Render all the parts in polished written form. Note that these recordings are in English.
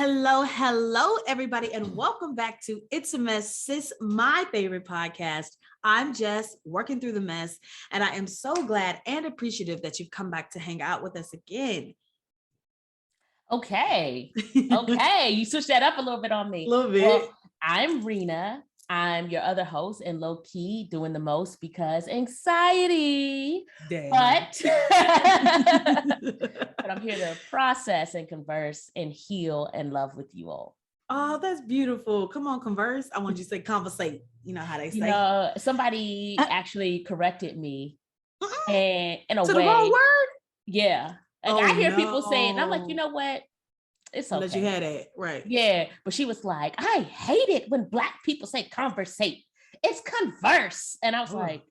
Hello, everybody, and welcome back to It's a Mess, Sis, my favorite podcast. I'm Jess, working through the mess, and I am so glad and appreciative that you've come back to hang out with us again. Okay. You switched that up a little bit on me. A little bit. Well, I'm Rena. I'm your other host and low key doing the most because anxiety. Dang. But I'm here to process and converse and heal and love with you all. Oh, that's beautiful. Come on, converse. I want you to say conversate. You know how they say. Somebody actually corrected me and in a to way. The wrong word? Yeah. I hear people say it, and I'm like, you know what? It's okay. Let you had it, right? Yeah, but she was like, I hate it when Black people say conversate. It's converse, and I was like,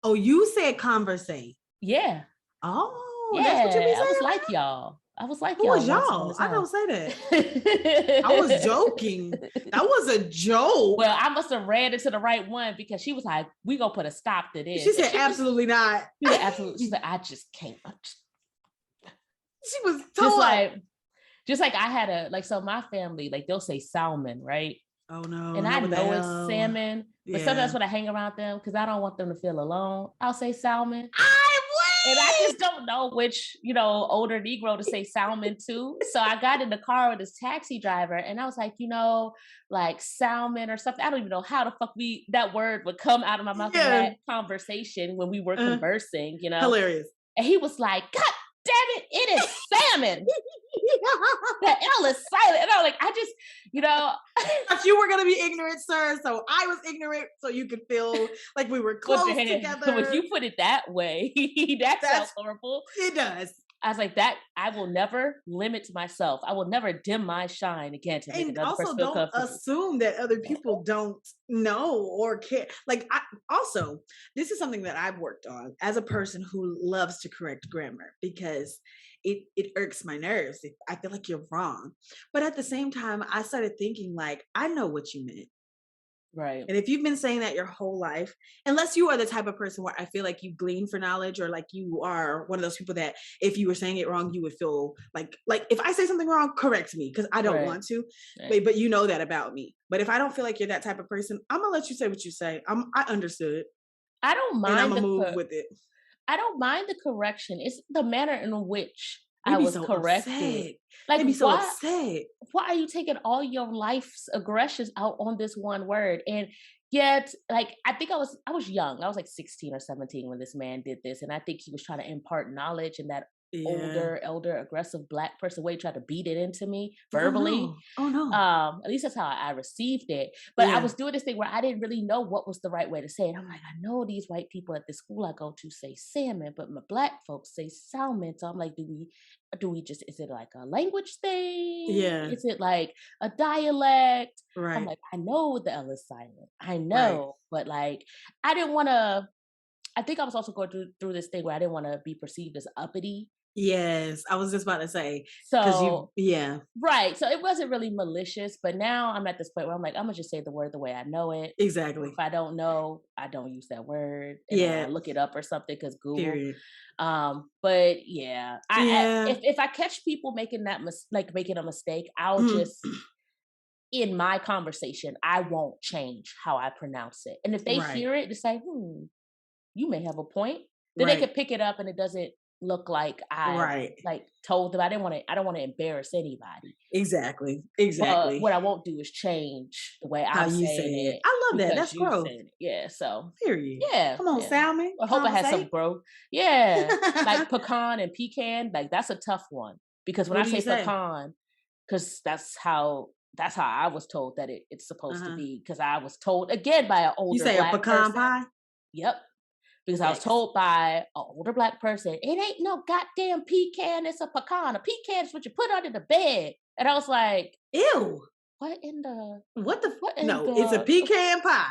oh, you said conversate? Yeah. Oh, yeah. That's what you be saying? I was like y'all. Who was y'all? I don't say that. I was joking. That was a joke. Well, I must have read into the right one because she was like, we gonna put a stop to this. She said, absolutely not. She said, absolutely. She said, I just can't. She was told. Just like I had so my family, like they'll say salmon, right? Oh no. And I know it's salmon, but sometimes when I hang around them, because I don't want them to feel alone, I'll say salmon. And I just don't know which, older Negro to say salmon to. So I got in the car with this taxi driver and I was like, like salmon or something. I don't even know how the fuck that word would come out of my mouth in that conversation when we were conversing, Hilarious. And he was like, God damn it is salmon. The L is silent. And I was like, But you were going to be ignorant, sir. So I was ignorant so you could feel like we were close together. When you put it that way, that sounds horrible. It does. I was like, that I will never limit myself. I will never dim my shine again to make another person feel comfortable. Don't assume that other people don't know or care. This is something that I've worked on as a person who loves to correct grammar because it irks my nerves. I feel like you're wrong. But at the same time, I started thinking I know what you meant. Right. And if you've been saying that your whole life, unless you are the type of person where I feel like you glean for knowledge or like you are one of those people that if you were saying it wrong, you would feel like if I say something wrong, correct me because I don't want to. Right. But you know that about me. But if I don't feel like you're that type of person, I'm going to let you say what you say. I understood. I don't mind. And I'm going to move with it. I don't mind the correction. It's the manner in which I was corrected. Upset. Like, be so upset. Why are you taking all your life's aggressions out on this one word? And yet, I think I was young. I was 16 or 17 when this man did this. And I think he was trying to impart knowledge in that elder, aggressive Black person way, tried to beat it into me verbally. Oh no. At least that's how I received it. But I was doing this thing where I didn't really know what was the right way to say it. I'm like, I know these white people at the school I go to say salmon, but my Black folks say salmon. So I'm like, do we just, is it like a language thing? Yeah. Is it like a dialect? Right. I'm like, I know the L is silent. I know, but I didn't want to, I think I was also going through this thing where I didn't want to be perceived as uppity. Yes, I was just about to say. So right. So it wasn't really malicious, but now I'm at this point where I'm like, I'm gonna just say the word the way I know it. Exactly. If I don't know, I don't use that word. And I look it up or something because Google. Period. But if I catch people making making a mistake, I'll just in my conversation, I won't change how I pronounce it. And if they hear it, they say, you may have a point. Then they can pick it up and it doesn't look like I told them. I don't want to embarrass anybody. Exactly. But what I won't do is change the way I'm saying it. I love that. That's growth. Yeah. So period. Yeah. Come on, salmon. I hope I had some growth. Yeah. Like pecan and pecan. That's a tough one. Because when I say pecan, because that's how I was told that it's supposed to be. Because I was told again by an older Black person. You say a pecan pie? Yep. Because I was told by an older Black person, it ain't no goddamn pecan, it's a pecan. A pecan is what you put under the bed. And I was like, ew. It's a pecan pie.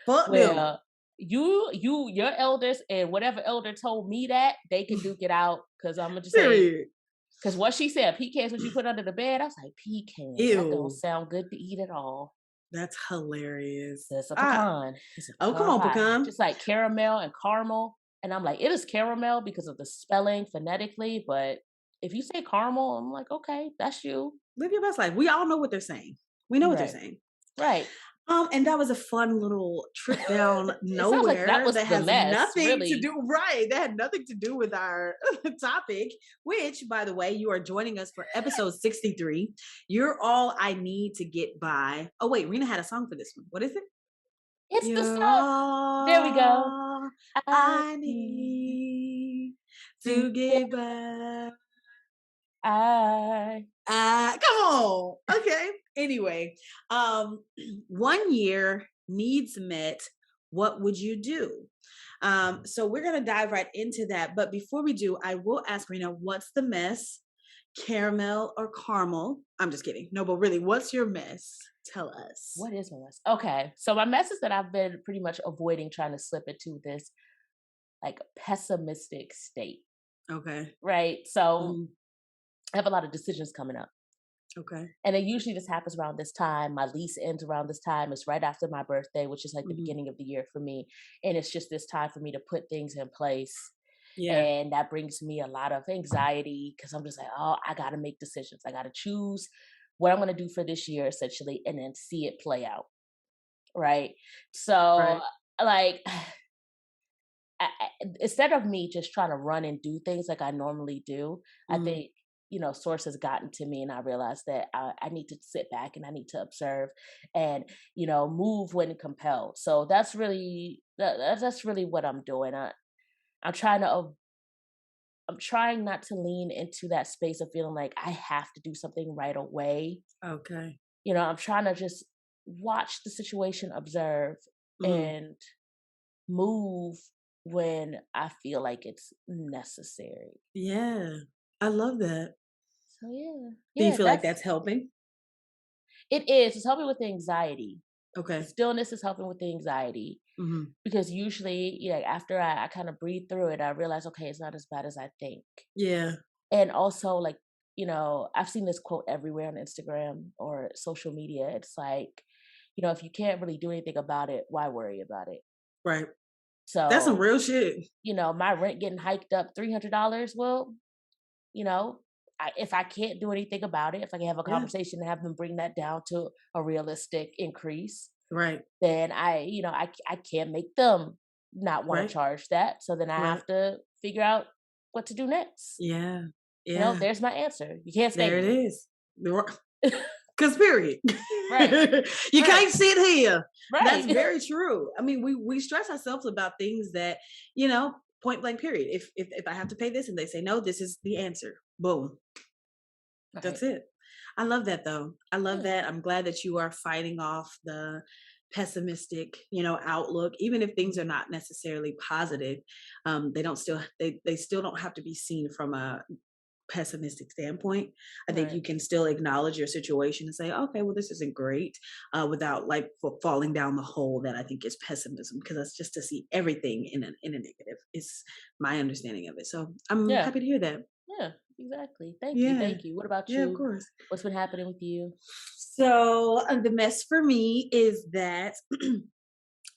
Fuck them. Your elders and whatever elder told me that, they can duke it out. Because I'm going to just say, because what she said, pecan is what you put under the bed. I was like, pecan. Ew. That don't sound good to eat at all. That's hilarious. It's a pecan. Come on, pecan. Just like caramel and caramel. And I'm like, it is caramel because of the spelling phonetically, but if you say caramel, I'm like, okay, that's you. Live your best life. We all know what they're saying. We know what they're Right. saying. Right. And that was a fun little trip down It sounds like that nowhere was that the has mess, nothing to really. do right. That had nothing to do with our topic, which by the way, you are joining us for episode 63. You're all I need to get by. Oh wait, Rena had a song for this one. What is it? It's the You're song. There we go. all I I need need to to get get by. I Come on. Okay. Anyway, 1 year needs met. What would you do? So we're gonna dive right into that. But before we do, I will ask Rena, what's the mess? Caramel or caramel? I'm just kidding. No, but really, what's your mess? Tell us. what is my mess? Okay. So my mess is that I've been pretty much avoiding trying to slip into this like pessimistic state. Okay. Right. So Mhm. I have a lot of decisions coming up. Okay. And then usually this happens around this time. My lease ends around this time. It's right after my birthday, which is like the Mhm. beginning of the year for me. And it's just this time for me to put things in place. Yeah. And that brings me a lot of anxiety because I'm just like, oh, I got to make decisions. I got to choose what I'm going to do for this year, essentially, and then see it play out. Right. So, Right. like, instead of me just trying to run and do things like I normally do, I Mhm. think, source has gotten to me and I realized that I need to sit back and I need to observe and, move when compelled. So that's really, that's really what I'm doing. I'm trying to, I'm trying not to lean into that space of feeling like I have to do something right away. Okay. I'm trying to just watch the situation, observe, Mhm. and move when I feel like it's necessary. Yeah. I love that. So yeah, Do you yeah, feel like that's that's helping? it is. It's helping with the anxiety. The Okay. stillness is helping with the anxiety Mhm. because usually, after I kind of breathe through it, I realize, okay, it's not as bad as I think. Yeah. And also, like, I've seen this quote everywhere on Instagram or social media. It's like, if you can't really do anything about it, why worry about it? Right. That's some So, real shit. my rent getting hiked up $300. Well, you know, if I can't do anything about it, if I can have a Yeah. conversation and have them bring that down to a realistic increase, Right. then I can't make them not want to Right. charge that. So then I Right. have to figure out what to do next. Yeah. Yeah. There's my answer. You can't stay There it here. is. Cause period. Right. You Right. can't sit here. That's Right. very true. I mean, we stress ourselves about things that, you know, point blank period. If I have to pay this and they say no, this is the answer. Boom. That's Right. it. I love that though. I love Yeah. that. I'm glad that you are fighting off the pessimistic, outlook, even if things Mhm. are not necessarily positive. They don't still they still don't have to be seen from a pessimistic standpoint. I think Right. you can still acknowledge your situation and say, okay, well, this isn't great, without like falling down the hole that I think is pessimism, because that's just to see everything in a negative. Is my understanding of it. So I'm Yeah. happy to hear that. Yeah. Exactly. Thank you. Yeah, Thank you. What about yeah, of you? course. What's been happening with you? So the mess for me is that I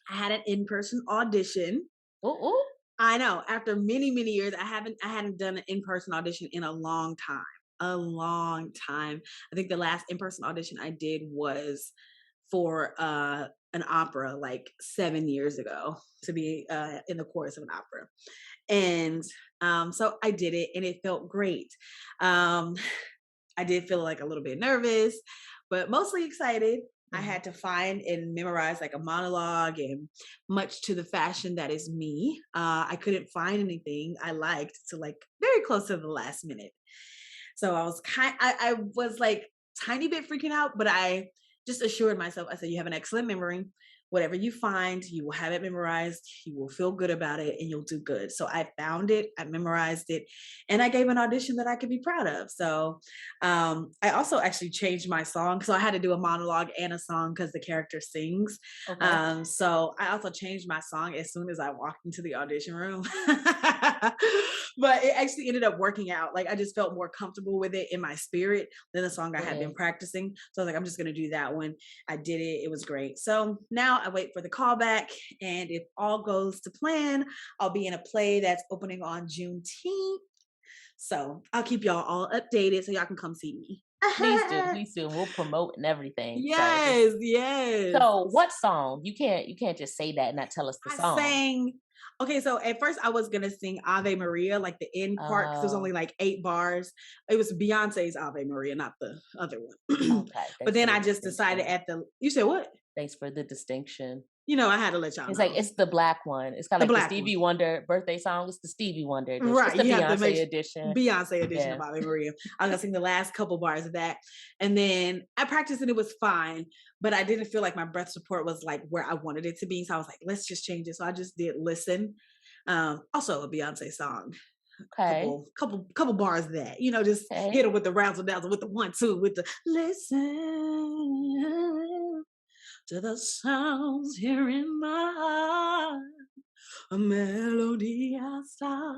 had an in-person audition. Oh, oh. I know. After many, many years, I hadn't done an in-person audition in a long time. A long time. I think the last in-person audition I did was for an opera like 7 years ago, to be in the chorus of an opera. And so I did it and it felt great. Um I did feel like a little bit nervous, but mostly excited. I Mhm. had to find and memorize like a monologue, and much to the fashion that is me, I couldn't find anything I liked to like very close to the last minute. So I was like tiny bit freaking out, but I just assured myself. I said, "You have an excellent memory. Whatever you find, you will have it memorized. You will feel good about it, and you'll do good." So I found it, I memorized it, and I gave an audition that I could be proud of. So I also actually changed my song. So I had to do a monologue and a song because the character sings. Okay. So I also changed my song as soon as I walked into the audition room. But it actually ended up working out. Like I just felt more comfortable with it in my spirit than the song I had Yeah. been practicing. So I was like, I'm just gonna do that one. I did it. It was great. So now I wait for the callback, and if all goes to plan, I'll be in a play that's opening on Juneteenth. So I'll keep y'all all updated so y'all can come see me. Please do, please do. We'll promote and everything. So just Yes, yes. so what song? You can't just say that and not tell us the I song. sang. Okay, so at first I was gonna sing Ave Maria, like the end part, because there's only Oh, like 8 bars. It was Beyonce's Ave Maria, not the other one. okay. But Thanks for then the I just decided distinction. at the. You said what? Thanks for the distinction. I had to let y'all It's like know. it's the black one. It's kinda The like the black one. Stevie Wonder birthday song. It's the Stevie Wonder edition. It's Right, the you have to make Beyonce edition. Beyonce edition of Yeah. Ave Maria. I was gonna sing the last couple bars of that, and then I practiced and it was fine, but I didn't feel like my breath support was like where I wanted it to be. So I was like, let's just change it. So I just did listen. Also a Beyonce song. Okay. Couple bars of that. Just hit Okay. it with the razzle dazzle, with the 1 2, with the listen to the sounds here in my heart. A melody I stop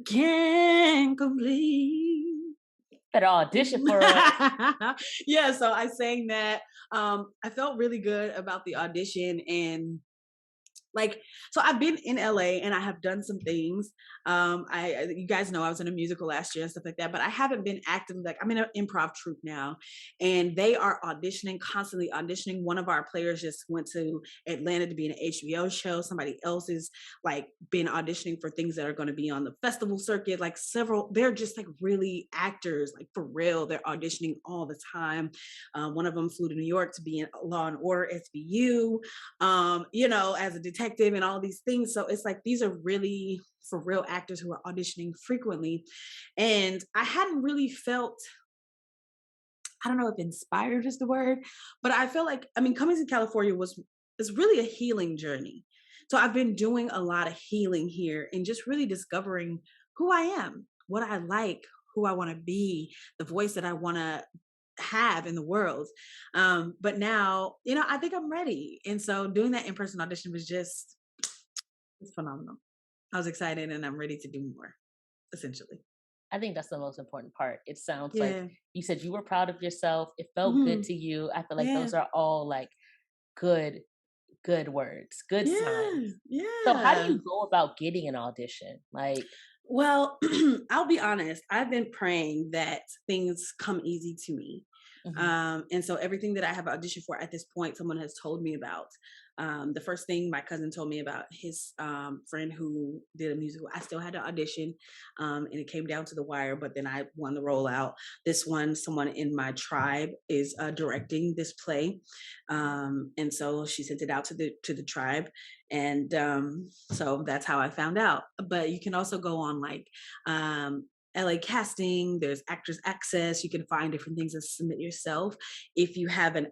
can't complete. Better audition for it. Yeah, so I sang that. I felt really good about the audition, and like, so I've been in LA and I have done some things. You guys know I was in a musical last year and stuff like that, but I haven't been acting. Like, I'm in an improv troupe now, and they are auditioning, constantly auditioning. One of our players just went to Atlanta to be in an HBO show. Somebody else is like been auditioning for things that are going to be on the festival circuit. Like several, they're just like really actors, like for real. They're auditioning all the time. One of them flew to New York to be in Law and Order SVU, as a detective and all these things. So it's like these are really for real actors who are auditioning frequently. And I hadn't really felt, I don't know if inspired is the word, but I feel like, I mean, coming to California is really a healing journey. So I've been doing a lot of healing here and just really discovering who I am, what I like, who I want to be, the voice that I want to have in the world. But now, I think I'm ready. And so doing that in-person audition was just it's phenomenal. I was excited and I'm ready to do more, essentially. I think that's the most important part. It sounds like Yeah. you said you were proud of yourself. It felt good Hmm. to you. I feel like Yeah. those are all like good, good words, good Yeah. signs. So how do Yeah. you go about getting an audition? Like, Well, I'll be honest. I've been praying that things come easy to me. mhm, And so everything that I have auditioned for at this point, someone has told me about. The first thing my cousin told me about his friend who did a musical, I still had to audition, and it came down to the wire, but then I won the role out. This one, someone in my tribe is directing this play, and so she sent it out to the tribe, and so that's how I found out. But you can also go on like LA casting, there's actors access, you can find different things and submit yourself. If you have an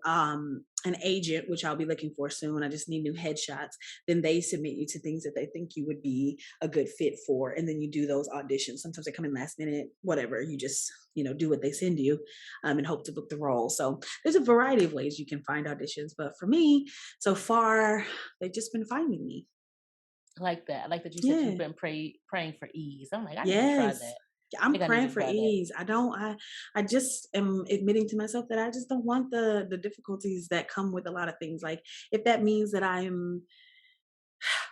agent, which I'll be looking for soon, I just need new headshots, then they submit you to things that they think you would be a good fit for, and then you do those auditions. Sometimes they come in last minute, whatever, you just do what they send you, and hope to book the role. So there's a variety of ways you can find auditions, but for me, so far they've just been finding me. I like that. I like that you said you've Yeah. been praying for ease. I'm like, I need to try Yes. that. I I'm think I need praying to for try that. ease. I just am admitting to myself that I just don't want the difficulties that come with a lot of things. Like if that means that I'm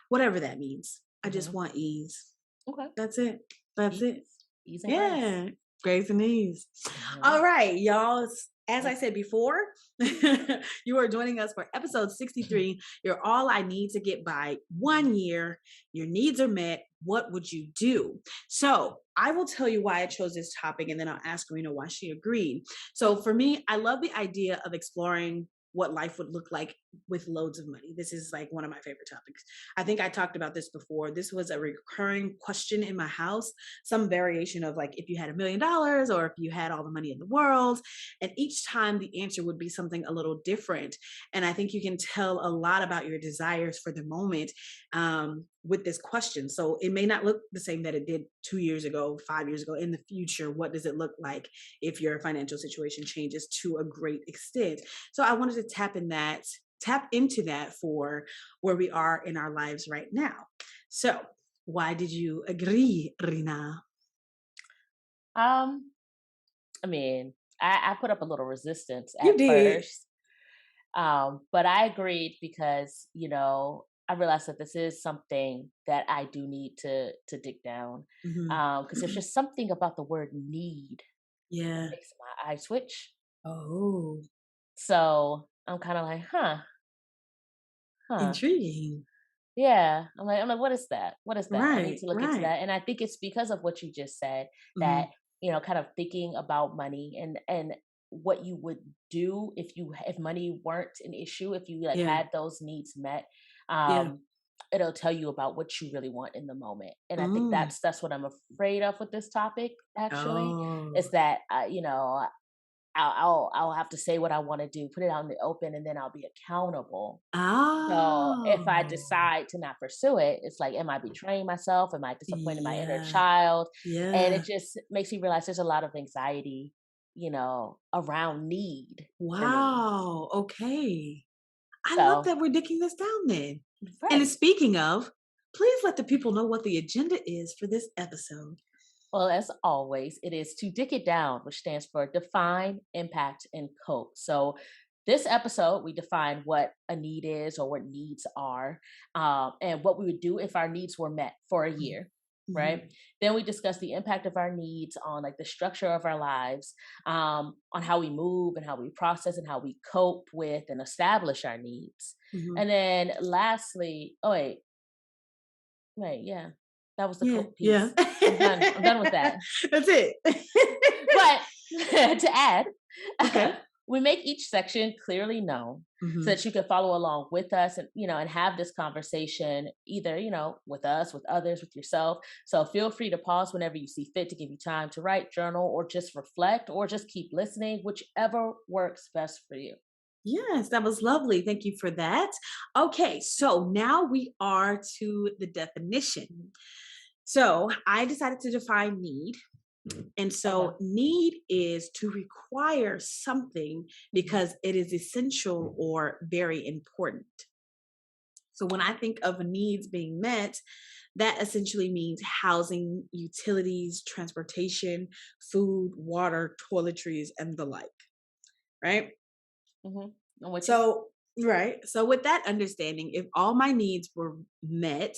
whatever that means. I just Hmm. want ease. Okay. That's it. That's it. Ease, ease and grace. Yeah. Grace and ease. Hmm. All right, y'all. As I said before, you are joining us for episode 63. You're all I need to get by 1 year. Your needs are met. What would you do? So I will tell you why I chose this topic, and then I'll ask Rena why she agreed. So for me, I love the idea of exploring what life would look like with loads of money. This is like one of my favorite topics. I think I talked about this before. This was a recurring question in my house, some variation of like if you had $1 million or if you had all the money in the world. And each time the answer would be something a little different. And I think you can tell a lot about your desires for the moment, with this question. So it may not look the same that it did 2 years ago, 5 years ago. In the future, what does it look like if your financial situation changes to a great extent? So I wanted to tap into that for where we are in our lives right now. So why did you agree, Rina? Um, I mean, I put up a little resistance You at did. first. But I agreed because, I realized that this is something that I do need to dig down, Mhm. because there's just something about the word need that Yeah. makes my eye switch. Oh, So I'm kind of like, huh. intriguing. Yeah, I'm like, what is that? What is that? I need Right, to look into right. that, and I think it's because of what you just said that Mhm. kind of thinking about money and what you would do if money weren't an issue, if you like Yeah, had those needs met. yeah. Um, it'll tell you about what you really want in the moment, and I think Mm. that's what I'm afraid of with this topic. Actually, Oh. is that I'll have to say what I want to do, put it out in the open, and then I'll be accountable. So if I Oh. decide to not pursue it, it's like, am I betraying myself? Am I disappointing my inner Yeah, child? And yeah. it just makes me realize there's a lot of anxiety, around need for me. Wow, okay. I love So, that we're dicking this down then. And right. speaking of, please let the people know what the agenda is for this episode. Well, as always, it is to dick it down, which stands for define, impact, and cope. So, this episode, we define what a need is or what needs are, and what we would do if our needs were met for a Mhm, year. mhm, Right. Then we discuss the impact of our needs on like the structure of our lives, on how we move and how we process and how we cope with and establish our needs. mhm. And then lastly, oh wait, yeah, that was the Yeah, cope yeah. piece. I'm done. I'm done with that. That's it. But to add, Okay. we make each section clearly known so Mhm. that you can follow along with us and and have this conversation either with us, with others, with yourself. So feel free to pause whenever you see fit to give you time to write, journal, or just reflect, or just keep listening, whichever works best for you. Yes, that was lovely. Thank you for that. Okay, so now we are to the definition. So I decided to define need. And Okay. so need is to require something Hmm. because it is essential or very important. So when I think of needs being met, that essentially means housing, utilities, transportation, food, water, toiletries, and the like, right? Hmm. I'm with you. So, right. So, with that understanding, if all my needs were met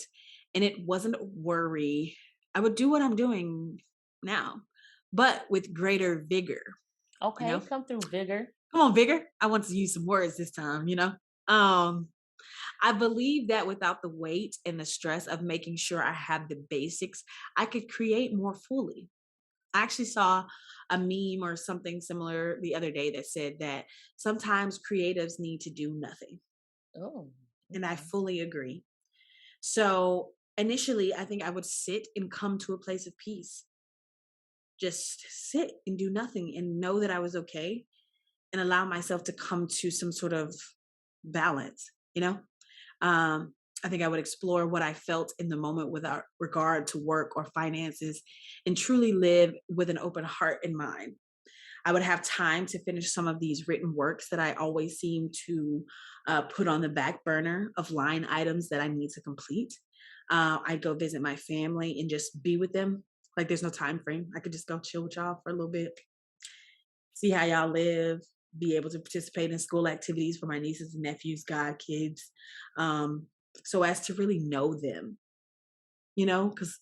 and it wasn't a worry, I would do what I'm doing now, but with greater vigor, you Okay, know? come through vigor. Come on, vigor. I want to use some words this time. Um, I believe that without the weight and the stress of making sure I have the basics, I could create more fully. I actually saw a meme or something similar the other day that said that sometimes creatives need to do nothing. Oh, And I okay. fully agree. So initially, I think I would sit and come to a place of peace. Just sit and do nothing and know that I was okay and allow myself to come to some sort of balance, you know? I think I would explore what I felt in the moment without regard to work or finances and truly live with an open heart and mind. I would have time to finish some of these written works that I always seem to put on the back burner of line items that I need to complete. I'd go visit my family and just be with them. Like there's no time frame. I could just go chill with y'all for a little bit, see how y'all live, be able to participate in school activities for my nieces and nephews, god kids, um, so as to really know them, because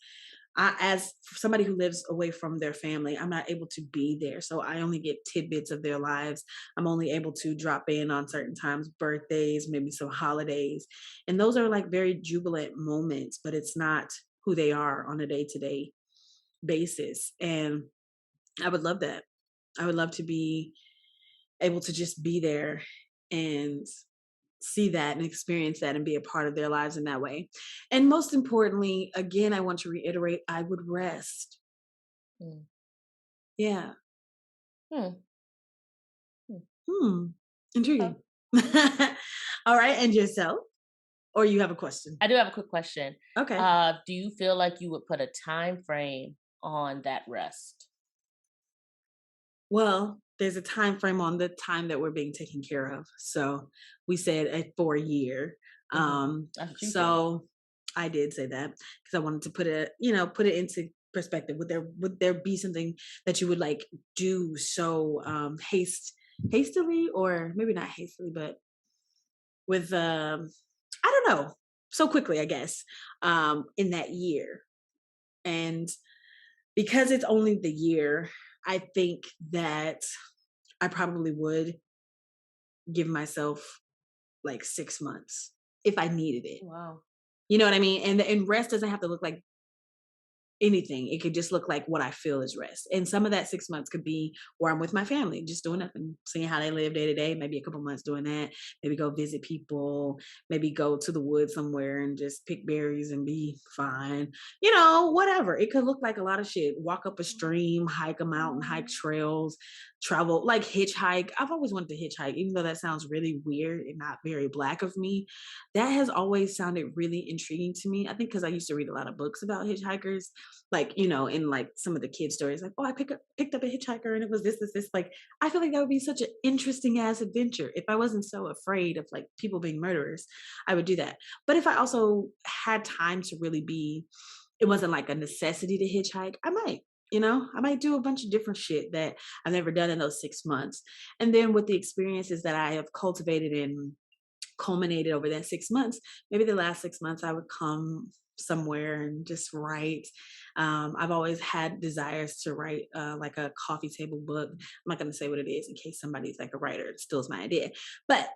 as somebody who lives away from their family, I'm not able to be there. So I only get tidbits of their lives. I'm only able to drop in on certain times, birthdays, maybe some holidays. And those are like very jubilant moments, but it's not who they are on a day to day basis. And I would love that. I would love to be able to just be there and see that and experience that and be a part of their lives in that way. And most importantly, again, I want to reiterate, I would rest. Mm. Yeah. Hmm. Hmm. Hmm. Okay. Intriguing. All right. And yourself? Or you have a question? I do have a quick question. Okay. Do you feel like you would put a time frame on that rest? Well, there's a time frame on the time that we're being taken care of. So we said for a year. Hmm. That's what you said. So I did say that because I wanted to put it into perspective. Would there be something that you would like do so hastily or maybe not hastily, but with I don't know. so quickly, I guess, in that year. And because it's only the year, I think that I probably would give myself like 6 months if I needed it. Wow. You know what I mean? And rest doesn't have to look like anything. It could just look like what I feel is rest. And some of that 6 months could be where I'm with my family, just doing nothing, seeing how they live day to day, maybe a couple months doing that, maybe go visit people, maybe go to the woods somewhere and just pick berries and be fine. Whatever. It could look like a lot of shit. Walk up a stream, hike a mountain, hike trails, travel, like hitchhike. I've always wanted to hitchhike, even though that sounds really weird and not very black of me. That has always sounded really intriguing to me. I think because I used to read a lot of books about hitchhikers, like in like some of the kid stories, like, oh, I picked up a hitchhiker and it was this. Like, I feel like that would be such an interesting ass adventure. If I wasn't so afraid of like people being murderers, I would do that. But if I also had time to really be, it wasn't like a necessity to hitchhike, I might do a bunch of different shit that I've never done in those 6 months. And then with the experiences that I have cultivated and culminated over that 6 months, maybe the last 6 months I would come somewhere and just write. I've always had desires to write like a coffee table book. I'm not going to say what it is in case somebody's like a writer and steals my idea, but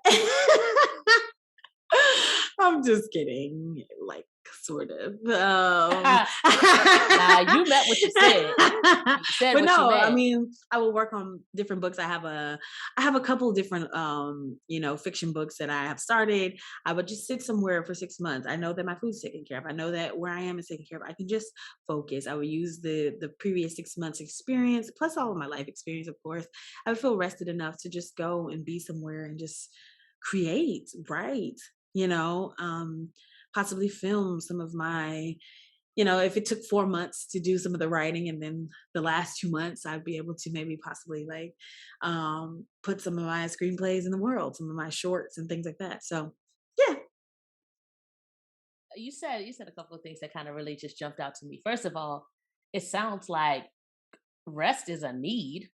I'm just kidding, like sort of. Nah, you meant what you said. You said But what you no, I meant. mean, I will work on different books. I have a couple different fiction books that I have started. I would just sit somewhere for 6 months. I know that my food's taken care of. I know that where I am is taken care of. I can just focus. I would use the previous 6 months experience plus all of my life experience, of course. I would feel rested enough to just go and be somewhere and just create, write, you know, possibly film some of my, if it took 4 months to do some of the writing and then the last 2 months, I'd be able to maybe possibly like put some of my screenplays in the world, some of my shorts and things like that. So yeah. You said a couple of things that kind of really just jumped out to me. First of all, it sounds like rest is a need.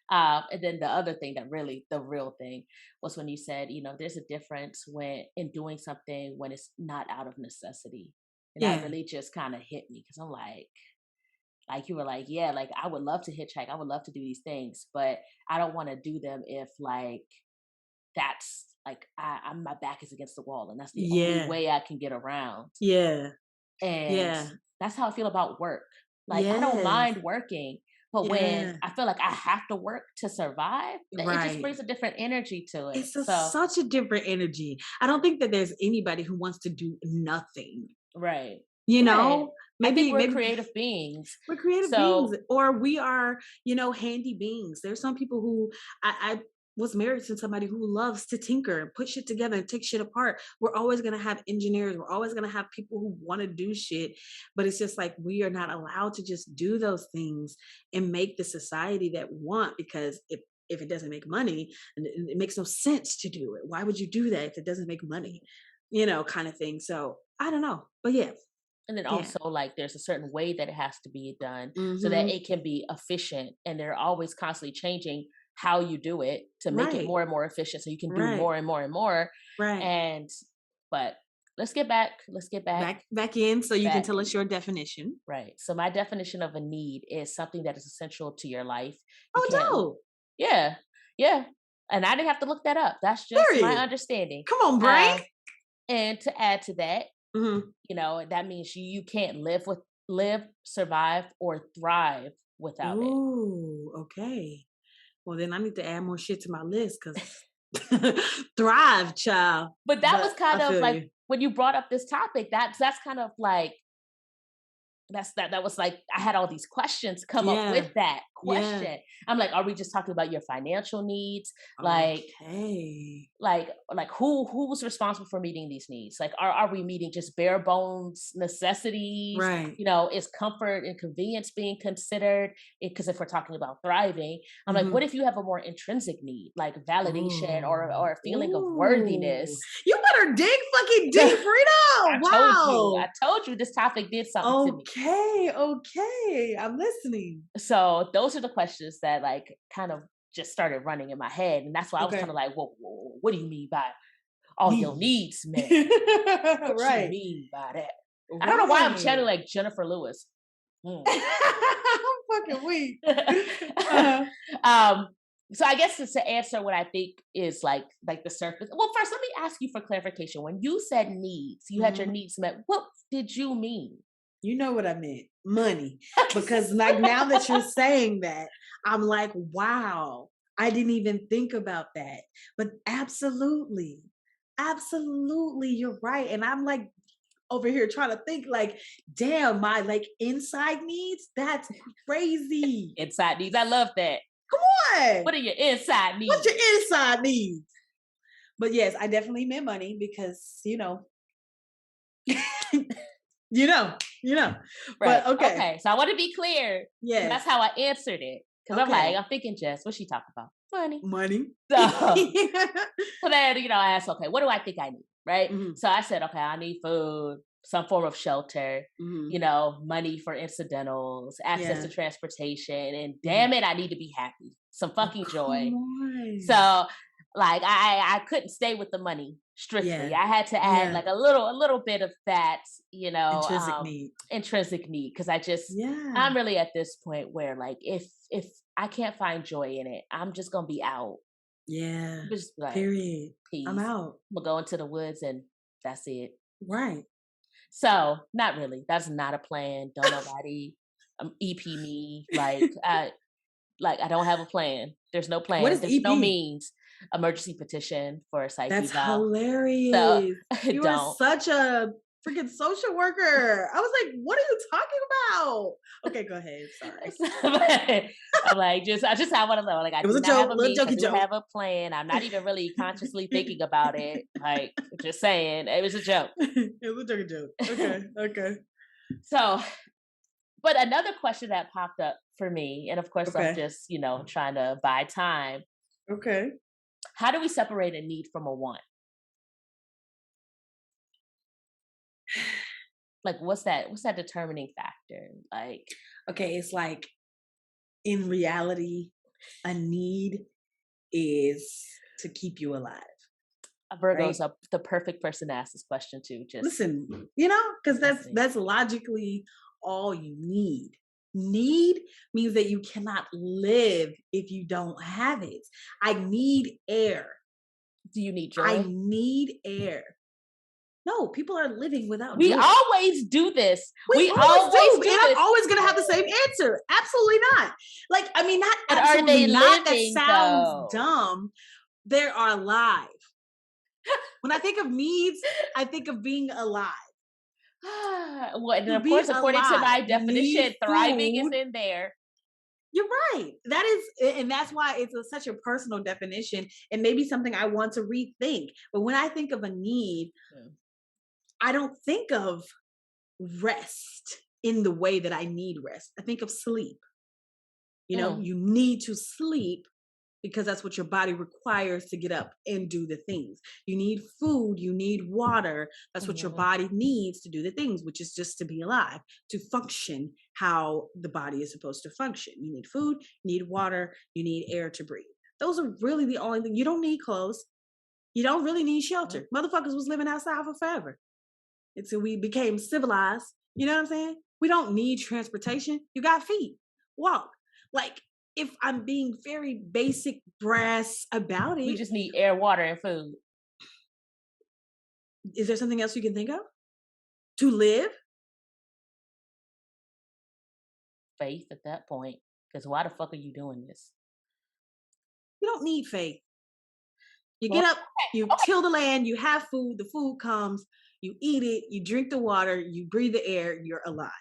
And then the other thing that really, the real thing, was when you said, there's a difference when in doing something when it's not out of necessity, and that Yeah. really just kind of hit me because I'm like you were like, yeah, like I would love to hitchhike, I would love to do these things, but I don't want to do them if like that's like I'm my back is against the wall and that's the only Yeah. way I can get around. Yeah. And Yeah. that's how I feel about work. Like, I don't Yes. mind working, but when Yeah. I feel like I have to work to survive, it just Right. brings a different energy to it. It's So, such a different energy. I don't think that there's anybody who wants to do nothing. right. You Right. know, I think maybe we're maybe creative beings. we're creative beings, So, or we are, handy beings. There's some people who I was married to somebody who loves to tinker and put shit together and take shit apart. We're always gonna have engineers. We're always gonna have people who want to do shit, but it's just like we are not allowed to just do those things and make the society that we want because if it doesn't make money, and it makes no sense to do it. Why would you do that if it doesn't make money? Kind of thing. So I don't know, but yeah, and then yeah. also like there's a certain way that it has to be done so that Hmm. it can be efficient. And they're always constantly changing how you do it to make it Right. more and more efficient so you can do Right. more and more and more. Right. And, but let's get back Back in so you can back tell us your definition. right. So my definition of a need is something that is essential to your life. You Oh, can't dope. yeah. Yeah. And I didn't have to look that up. That's just my Period. understanding. Come on, brain. Um, and to add to that, Hmm. that means you can't live, survive, or thrive without it. Ooh, okay. Well, then I need to add more shit to my list because thrive, child. But that But was I kind of feel like you. when you brought up this topic, that's kind of like that was like I had all these questions come up Yeah. with that Yeah. question. I'm like, are we just talking about your financial needs? Okay. Like who's responsible for meeting these needs? Like are we meeting just bare bones necessities? Right. Is comfort and convenience being considered? Because if we're talking about thriving, I'm like, what Hmm. if you have a more intrinsic need, like validation or Ooh. a feeling of Ooh. worthiness? You better dig fucking deep, Rita. I Wow. told you this topic did something to me. Okay, okay. I'm listening. So those are the questions that like kind of just started running in my head, and that's why I was kind of Okay. like, well, what do you mean by all your needs met. What you Right. mean by that? I don't know why I'm channeling Right. like Jennifer Lewis. I'm fucking weak. Uh-huh. um, so I guess to answer what I think is like the surface. Well, first let me ask you for clarification. When you said needs, you had your Mhm. needs met. What did you mean? You know what I meant. Money. Because like now that you're saying that, I'm like, wow, I didn't even think about that. But absolutely. Absolutely, you're right. And I'm like over here trying to think like, damn, my like inside needs, that's crazy. Inside needs. I love that. Come on. What are your inside What's needs? your inside needs? But yes, I definitely meant money because, you know, you know. Right. But okay. Okay. So I want to be clear. So Yes. that's how I answered it. Because Okay. I'm thinking, Jess, what's she talking about? Money. Money. So, so then, I asked, okay, what do I think I need? Right. Mhm, So I said, okay, I need food, some form of shelter, mhm. money for incidentals, access to Yeah. transportation, and Mhm. damn it, I need to be happy. Some Oh, fucking come joy. on. So like I couldn't stay with the money strictly. Yeah. I had to add Yeah. like a little bit of that, Intrinsic need. intrinsic need because Yeah. I'm really at this point where like if I can't find joy in it, I'm just gonna be out. Yeah. Just like Period. I'm peace. out. I'm gonna go into the woods and that's it. Right. So not really. That's not a plan. Don't nobody EP me. I don't have a plan. There's no What plan. is There's no EP? means. Emergency petition for a psych That's eval. So hilarious. You are don't. such a freaking social worker. I was like, what are you talking about? Okay, go ahead. Sorry. I'm like, I just I want to know. Like, I It was do a not have joke, a little means. I jokey do joke. have a plan. I'm not even really consciously thinking about it. Like, just saying, it was a joke. It was a jokey joke. Okay. Okay. So, but another question that popped up for me, and of course, I'm Okay. just, trying to buy time. Okay. How do we separate a need from a want? Like, what's that? What's that determining factor? Like, Okay. It's like in reality, a need is to keep you alive, a Virgo's right? the perfect person to ask this question to. Just Listen, because that's listening. that's logically all you need. Need means that you cannot live if you don't have it. I need air. Do you need I joy? need air. No, people are living without We joy. always do this. We We always always do, do and I'm this. always gonna have the same answer. Absolutely not. Like, I mean, not But are absolutely they not. That living sounds though? dumb. They are alive. When I think of needs, I think of being alive. Well, and then To of be course, according to alive, my you need definition, thriving is food. in there. You're right. That is, and that's why it's such a personal definition, and maybe something I want to rethink. But when I think of a need, Mm. I don't think of rest in the way that I need rest. I think of sleep. Mm. You need to sleep because that's what your body requires to get up and do the things. You need food, you need water. That's what your Mhm. body needs to do the things, which is just to be alive, to function how the body is supposed to function. You need food, you need water, you need air to breathe. Those are really the only thing. You don't need clothes. You don't really need Mm. shelter. Motherfuckers was living outside for forever until we became civilized. You know what I'm saying? We don't need transportation. You got feet. Walk. Like, if I'm being very basic brass about We it, just need air, water, and food. is there something else you can think of to live? Faith at that point. Because why the fuck are you doing this? You don't need faith. You Well, get up, okay. you Okay. till the land, you have food, the food comes, you eat it, you drink the water, you breathe the air, you're alive.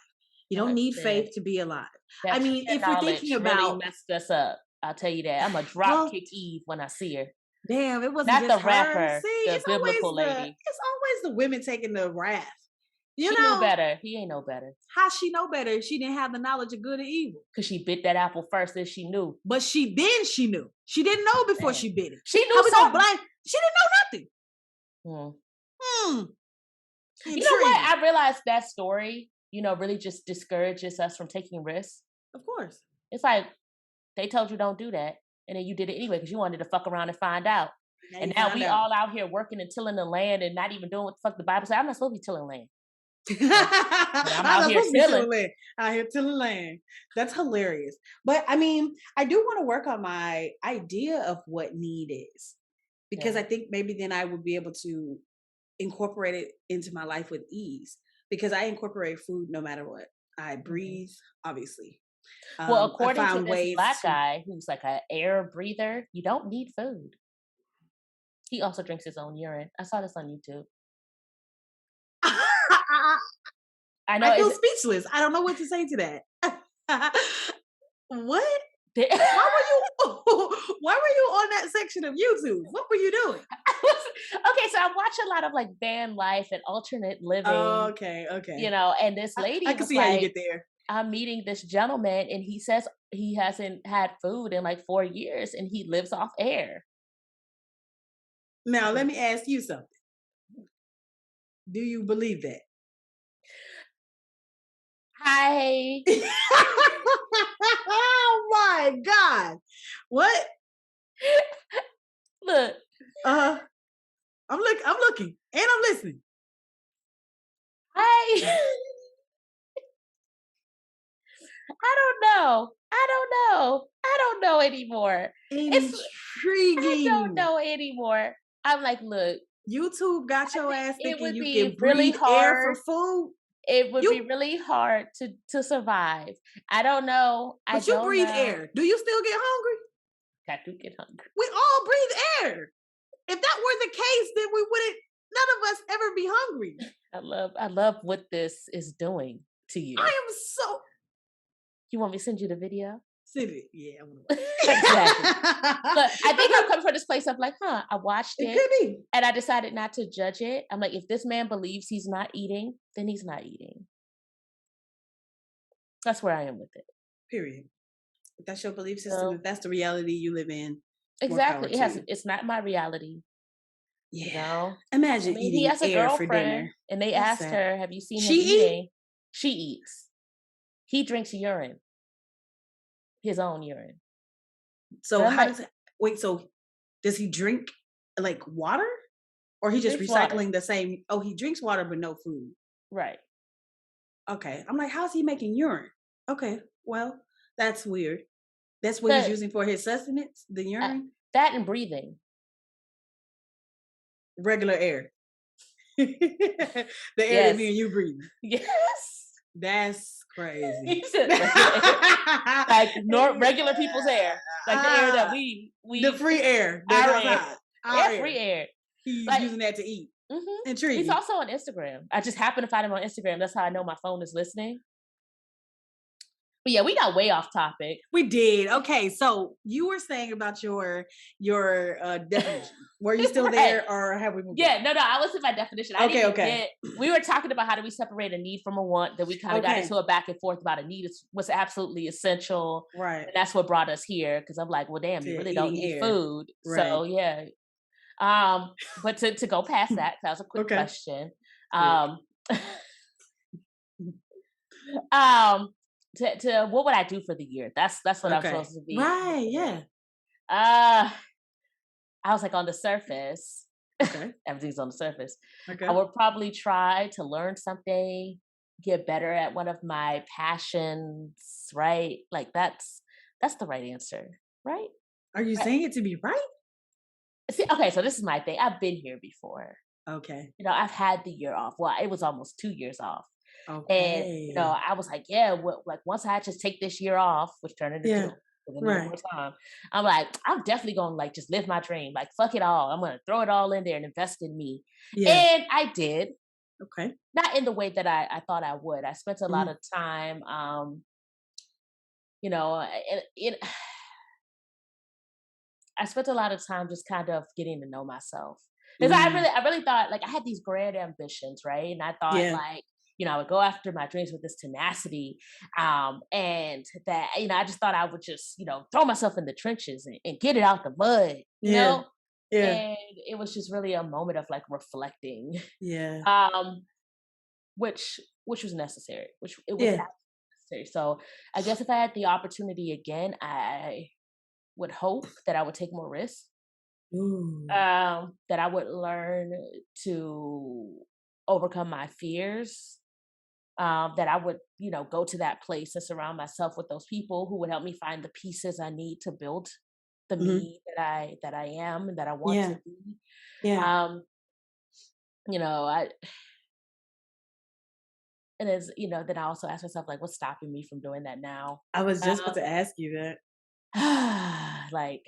You don't need faith Listen, to be alive. I that mean, trivia if we're thinking knowledge really about, messed us up. I'll tell you that. I'm a drop well, kick Eve when I see her. damn, it wasn't Not the just her. rapper, See, the biblical lady. it's always the women taking the wrath. You She knew know, better. He ain't know better. how she know better if she didn't have the knowledge of good and evil? Because she bit that apple first and she knew. But she knew. She didn't know before Man. she bit it. She knew How we gonna something. blame? She didn't know nothing. Hmm. Hmm. You know what? Intriguing. I realized that story, really just discourages us from taking risks. Of course. It's like they told you don't do that. And then you did it anyway because you wanted to fuck around and find out. Now And you now found we out. all out here working and tilling the land and not even doing what the fuck the Bible says. I'm not supposed to be tilling land. But I'm I'm out not here supposed to be tilling. tilling land. Out here tilling land. That's hilarious. But I mean, I do want to work on my idea of what need is because Yeah. I think maybe then I would be able to incorporate it into my life with ease because I incorporate food no matter what. I Mhm. breathe, obviously. Well, I according to found this ways black to. guy who's like a air breather, you don't need food. He also drinks his own urine. I saw this on YouTube. I know I feel is speechless. I don't know what to say to that. What? it Why were you? Why were you on that section of YouTube? What were you doing? okay, so I watch a lot of like van life and alternate living, Okay, you okay. know, and this I lady can was see how you like, get there. I'm meeting this gentleman and he says he hasn't had food in like 4 years and he lives off air. Now, let me ask you something. Do you believe that? Hi. Oh my God. What? Look, Uh I'm looking and I'm listening. hi. I don't know. I don't know. I don't know anymore. It's I don't Intriguing. know anymore. I'm like, look, YouTube got I your think ass it thinking would you be can really breathe air for hard. food. It would be You really hard to survive. I don't know. I but you don't breathe know. air. Do you still get hungry? I do get hungry. We all breathe air. If that were the case, then we wouldn't none of us ever be hungry. I love what this is doing to you. I am so You want me to send you the video? silly. Yeah, I want to watch Exactly. it. Look, I think I'm Because coming from this place of like, I watched it it could be. and I decided not to judge it. I'm like, if this man believes he's not eating, then he's not eating. That's where I am with it. Period. If that's your belief system, So if that's the reality you live in, more power exactly. to you. It's not my reality, you Yeah. know? I Imagine mean, he eating has a air for girlfriend dinner. and they That's asked sad. her, have you seen She him eat? eating? She eats. He drinks urine, his own urine. So But I'm how like, does it wait, so does he drink like water? Or he he just drinks water. recycling the same he drinks water but no food. Right. Okay. I'm like, how's he making urine? Okay. Well, that's weird. That's what he's But using for his sustenance, the uh, urine, that and breathing. regular air. The air that me Yes. and you breathe. Yes. That's crazy. He said regular air. Like regular people's air. Like the air that Ah, the we free air that's our air. outside. Our Air free air. air. He's Like using that to eat. he's Intriguing. also on Instagram. I just happened to find him on Instagram. That's how I know my phone is listening. But yeah, we got way off topic. We did. Okay, so you were saying about your definition. Were you still Right. there, or have we moved on? Yeah, no, I was in my definition. I didn't Okay, even okay, get. We were talking about how do we separate a need from a want. That we kind of got okay. into a back and forth about a need was absolutely essential, Right. and that's what brought us here. Because I'm like, well, damn, To you really don't eating need air. food. So Right. yeah. But to go past that, that was a quick Okay. question. Quick. Um, um, to what would I do for the year? That's what I'm Okay. supposed to be Right. looking Yeah. at. Uh, I was like on the surface. Okay. Everything's on the surface. I Okay. would probably try to learn something, get better at one of my passions, right? Like that's the right answer, right? Are you Right. saying it to be right? See, okay, so this is my thing. I've been here before. Okay. You know, I've had the year off. Well, it was almost 2 years off. And Okay. I was like, yeah, like once I just take this year off, which turned into Yeah. two, because I needed Right. more time. I'm like, I'm definitely gonna like just live my dream. Like, fuck it all. I'm gonna throw it all in there and invest in me. Yeah. And I did, Okay. not in the way that I thought I would. I spent a lot Mhm. of time, you know, I spent a lot of time just kind of getting to know myself. Because Mm. I really thought like I had these grand ambitions, right? And I thought Yeah. like, I would go after my dreams with this tenacity. And that, I just thought I would just, throw myself in the trenches and get it out the mud, Yeah. Yeah. And it was just really a moment of like reflecting. Yeah. Um, which was necessary, which it was Yeah. absolutely necessary. So I guess if I had the opportunity again, I would hope that I would take more risks. Ooh. that I would learn to overcome my fears. That I would, go to that place and surround myself with those people who would help me find the pieces I need to build the Mhm. me that I am and that I want to Yeah. be. Yeah. Um, I and as then I also ask myself like, what's stopping me from doing that now? I was just about Um, to ask you that. like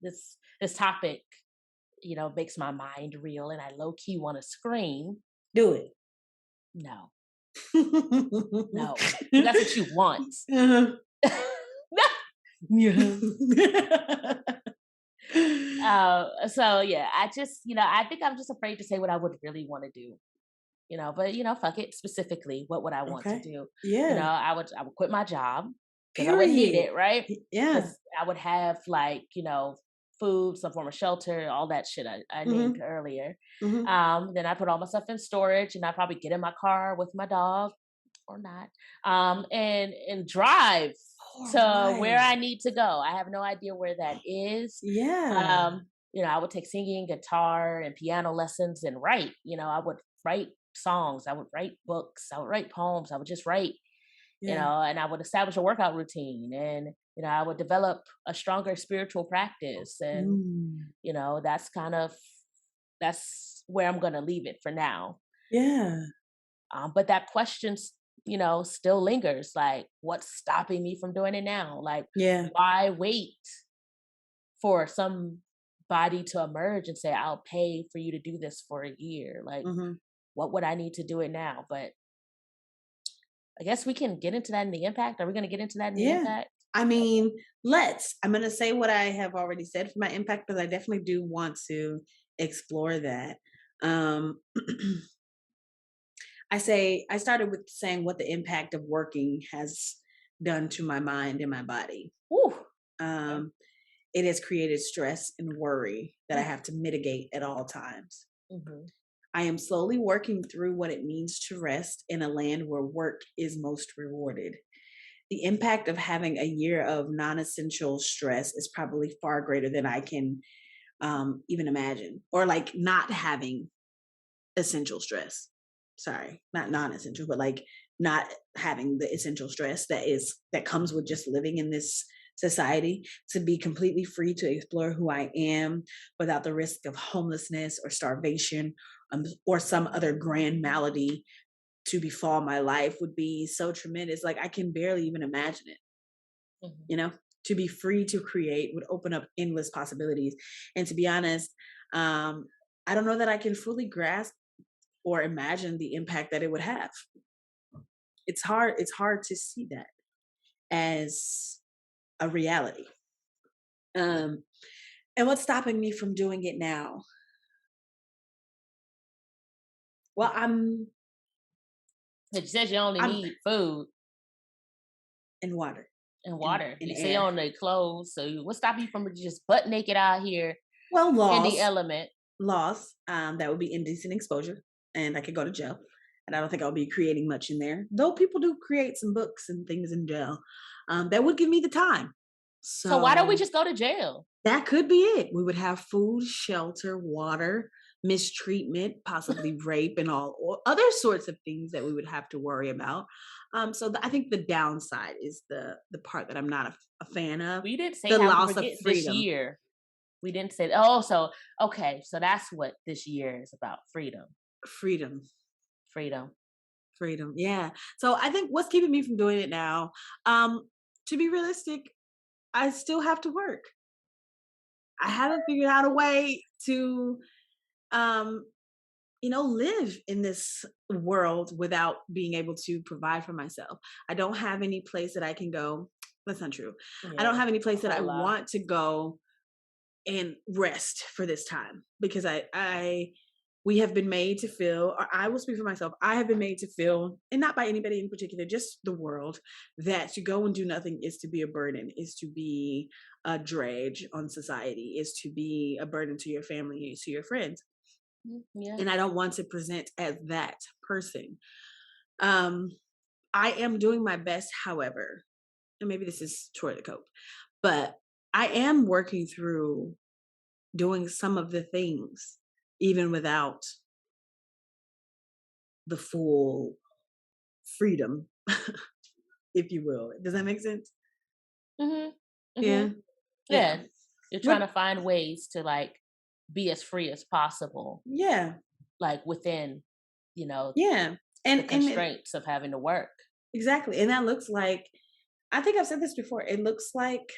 this topic, makes my mind reel, and I low key want to scream. Do it. No, no, because that's what you want. Uh-huh. Yeah. So yeah, I just, I think I'm just afraid to say what I would really want to do. But fuck it. Specifically, what would I want to Okay. do? Yeah. I would quit my job because I wouldn't need Period. it, right? Yeah. Because I would have like, food, some form of shelter, all that shit I named Mhm. earlier. Mhm. Then I put all my stuff in storage, and I probably get in my car with my dog or not, and drive to where I Alright. need to go. I have no idea where that is. Yeah. I would take singing, guitar, and piano lessons and write. I would write songs, I would write books, I would write poems, I would just write, Yeah. and I would establish a workout routine, and I would develop a stronger spiritual practice, and Mm. that's where I'm gonna leave it for now. Yeah. But that question's, still lingers. Like, what's stopping me from doing it now? Like, Yeah. why wait for somebody to emerge and say, I'll pay for you to do this for a year? Like, Mhm. what would I need to do it now? But I guess we can get into that in the impact. Are we going to get into that in the Yeah. impact? I mean, let's. I'm gonna say what I have already said for my impact because I definitely do want to explore that. Um I started with saying what the impact of working has done to my mind and my body. Woo. Okay. Um, it has created stress and worry that I Oof. have to mitigate at all times. Mhm. I am slowly working through what it means to rest in a land where work is most rewarded. The impact of having a year of non essential stress is probably far greater than I can even imagine, or like not having essential stress. Sorry, not non-essential, but like not having the essential stress that comes with just living in this society, to be completely free to explore who I am without the risk of homelessness or starvation, or some other grand malady to befall my life would be so tremendous. Like I can barely even imagine it, Mhm. you know? To be free to create would open up endless possibilities. And to be honest, um, I don't know that I can fully grasp or imagine the impact that it would have. It's hard to see that as a reality. Um and what's stopping me from doing it now? Well, It says you only I'm need food in water and and water. in You say you air. only clothes. So what's stopping you from just butt naked out here Well, in the laws, element? that would be indecent exposure, and I could go to jail. And I don't think I'll be creating much in there, though. People do create some books and things in jail. That would give me the time. So why don't we So just go to jail? that could be it. We would have food, shelter, water, mistreatment, possibly rape, and all or other sorts of things that we would have to worry about. I think the downside is the part that I'm not a fan of, We didn't say the how we were loss of getting this freedom. year. We didn't say, oh, so okay, so that's what this year is about. Freedom. Freedom, Freedom. freedom. Yeah. So I think what's keeping me from doing it now, um, to be realistic, I still have to work. I haven't figured out a way to um live in this world without being able to provide for myself. I don't have any place that I can go. That's not true. I don't Yeah. have any A place that I whole lot. want to go and rest for this time because we have been made to feel, or I will speak for myself, I have been made to feel, and not by anybody in particular, just the world, that to go and do nothing is to be a burden, is to be a dredge on society, is to be a burden to your family, to your friends. Yeah. And I don't want to present as that person. Um, I am doing my best, however, and maybe this is toward the cope, but I am working through doing some of the things, even without the full freedom, if you will. Does that make sense? Mhm. Yeah. Mhm. Yeah. Yeah. You're trying What? to find ways to like be as free as possible, Yeah. like within, you know, Yeah. the And constraints of having to work. exactly. And that looks like, I think I've said this before. It looks like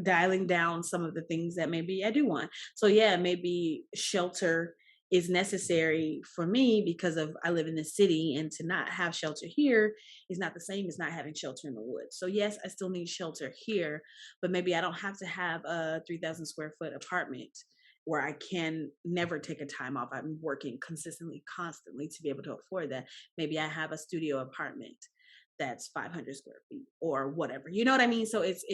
dialing down some of the things that maybe I do want. So yeah, maybe shelter is necessary for me because of I live in the city, and to not have shelter here is not the same as not having shelter in the woods. So yes, I still need shelter here, but maybe I don't have to have a 3,000 square foot apartment where I can never take a time off. I'm working consistently, constantly to be able to afford that. Maybe I have a studio apartment that's 500 square feet or whatever. You know what I mean? So it's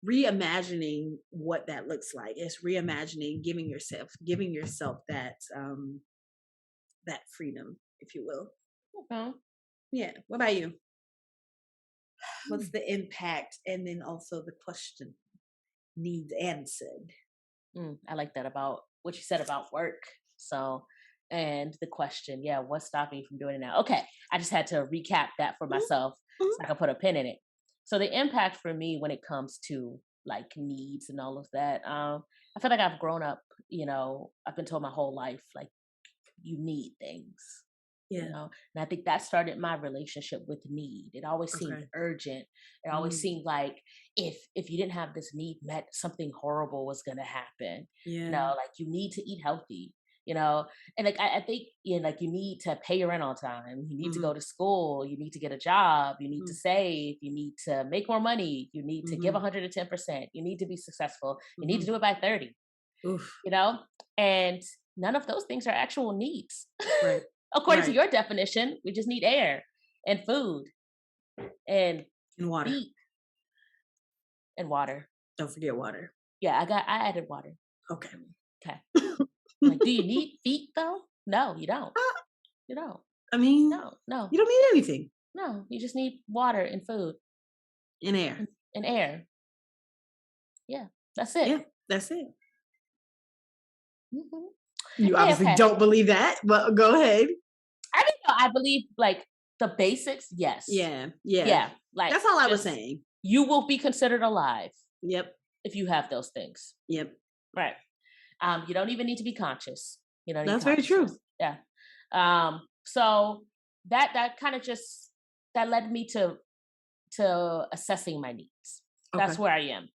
reimagining what that looks like. It's reimagining giving yourself that freedom, if you will. Okay. Yeah. What about you? What's the impact? And then also the question needs answered. I like that about what you said about work. So, and the question, yeah, what's stopping you from doing it now? Okay, I just had to recap that for Mhm, myself mhm. so I can put a pin in it. So the impact for me when it comes to like needs and all of that, I feel like I've grown up. I've been told my whole life like you need things. Yeah. And I think that started my relationship with need. It always seemed Okay. urgent. It always Mm, seemed like if you didn't have this need met, something horrible was going to happen. yeah. Like you need to eat healthy, you know and like I think, like you need to pay your rent on time, you need to Mm-hmm. go to school, you need to get a job, you need to Mm, save, you need to make more money, you need to give mm-hmm. 110%, you need to be successful, you need to Mm-hmm. do it by 30. Oof. you know and none of those things are actual needs. Right. According to Right. your definition, we just need air and food and And water. feet and water. Don't forget water. Yeah, I added water. Okay. Okay. Like, do you need feet though? No, you don't. Uh, You don't. I mean, No, no, you don't need anything no. You just need water and food in air. and air. Yeah, that's it. Yeah, that's it. Mhm. You Okay, obviously okay. don't believe that, but go ahead. I think I believe like the basics. Yes. Yeah, yeah. Yeah. Like That's all I was just saying. you will be considered alive Yep, if you have those things. yep. Right. You don't even need to be conscious. You don't need That's very true. consciousness. Yeah. So that kind of just that led me to assessing my needs. That's Okay. where I am.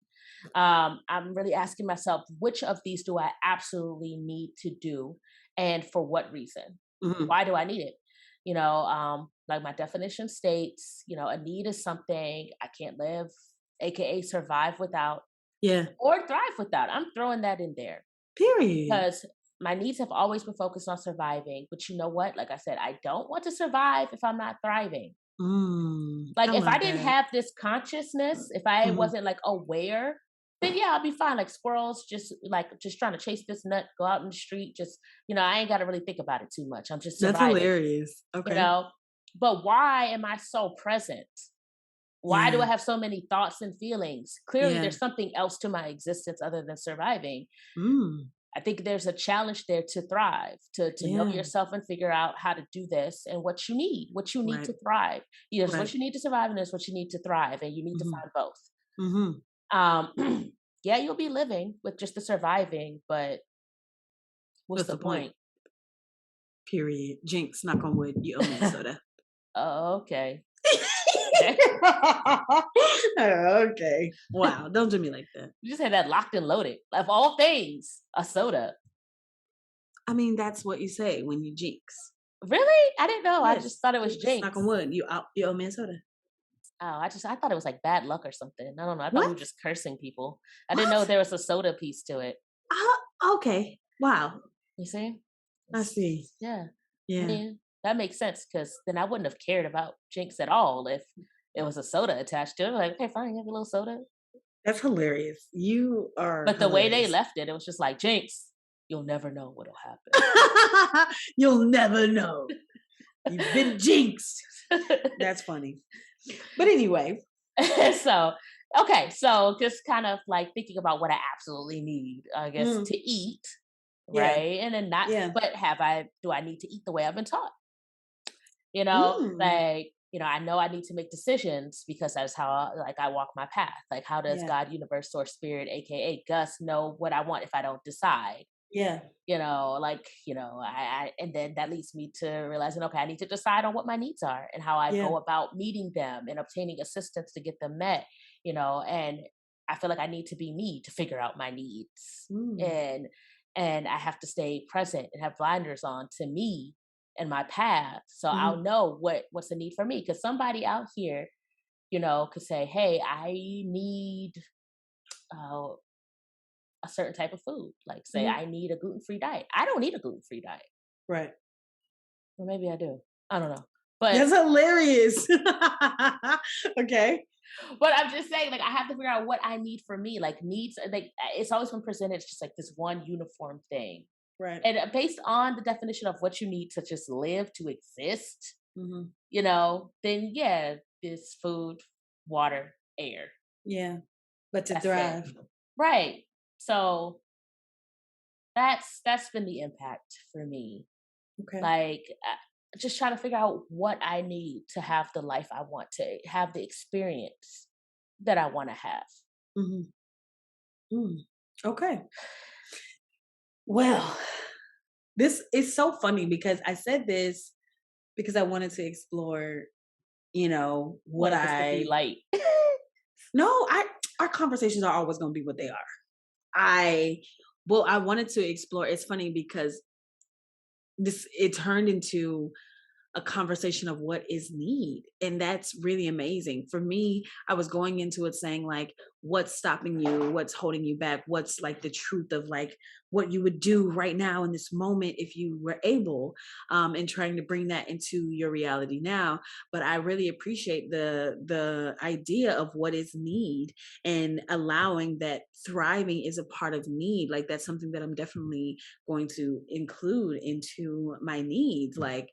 I'm really asking myself, which of these do I absolutely need to do, and for what reason? Mhm. Why do I need it? Like my definition states, a need is something I can't live, aka survive without, Yeah. or thrive without. I'm throwing that in there Period. because my needs have always been focused on surviving. But you know what? Like I said, I don't want to survive if I'm not thriving. I Like if I love didn't that. have this consciousness, if I Mhm. wasn't like aware, then yeah, I'll be fine. Like squirrels, just trying to chase this nut, go out in the street. Just I ain't got to really think about it too much. I'm just That's surviving. hilarious. You Okay. know. But why am I so present? Why do I Yeah. have so many thoughts and feelings? Clearly, Yeah. there's something else to my existence other than surviving. Mm. I think there's a challenge there to thrive, to know Yeah. yourself and figure out how to do this and what you need Right. to thrive. There's what Right. you need to survive and there's what you need to thrive, and you need to Mhm. find both. Mhm. Yeah, you'll be living with just the surviving, but what's What's the the point? point? Period. Jinx, knock on wood. You owe me a soda. Oh, okay. Okay. Wow. Don't do me like that. You just had that locked and loaded. Of all things, a soda. I mean, that's what you say when you jinx. Really? I didn't know. I just Yes. thought it was Jinx, knock on jinx. wood. You owe me a soda. Oh, I thought it was like bad luck or something. I don't know. I thought we were What? just cursing people. I didn't know What? there was a soda piece to it. Okay. Wow. You see? I see. Yeah. I Yeah. mean, that makes sense because then I wouldn't have cared about Jinx at all if it was a soda attached to it. Like, okay, fine, have a little soda. That's hilarious. You are But the way they hilarious. left it, it was just like, Jinx, you'll never know what'll happen. You'll never know. You've been jinxed. That's funny. But anyway. So Okay, so just kind of like thinking about what I absolutely need, I guess, Mm, to eat, yeah, right? And then not, yeah. but do I need to eat the way I've been taught? Mm, Like, I know I need to make decisions because that's how like I walk my path. Like, how does yeah, God, universe, source, spirit, aka Gus, know what I want if I don't decide? yeah, And then that leads me to realizing, okay, I need to decide on what my needs are and how I yeah. go about meeting them and obtaining assistance to get them met. And I feel like I need to be me to figure out my needs, Mm, and I have to stay present and have blinders on to me and my path, so I'll mhm, know what's the need for me. Because somebody out here, could say, hey, I need uh, a certain type of food. Like, say, mhm. I need a gluten-free diet. I don't need a gluten-free diet. Right. Well, maybe I do. I don't know. But That's hilarious. Okay. but I'm just saying, like, I have to figure out what I need for me. Like, needs, like, it's always been presented as just like this one uniform thing. Right. And based on the definition of what you need to just live, to exist, Mhm. then yeah, it's food, water, air. Yeah. But to That's it. thrive. Right. So that's been the impact for me. Okay. Like, just trying to figure out what I need to have the life I want, to have the experience that I want to have. Mhm. Mm. Okay. Well, this is so funny because I said this because I wanted to explore, what Wanted this to be I light. no, I our conversations are always going to be what they are. I well, I wanted to explore. It's funny because this it turned into a conversation of what is need, and that's really amazing for me. I was going into it saying like, what's stopping you, what's holding you back, what's like the truth of like what you would do right now in this moment if you were able, and trying to bring that into your reality now. But I really appreciate the idea of what is need, and allowing that thriving is a part of need. Like that's something that I'm definitely going to include into my needs. Like,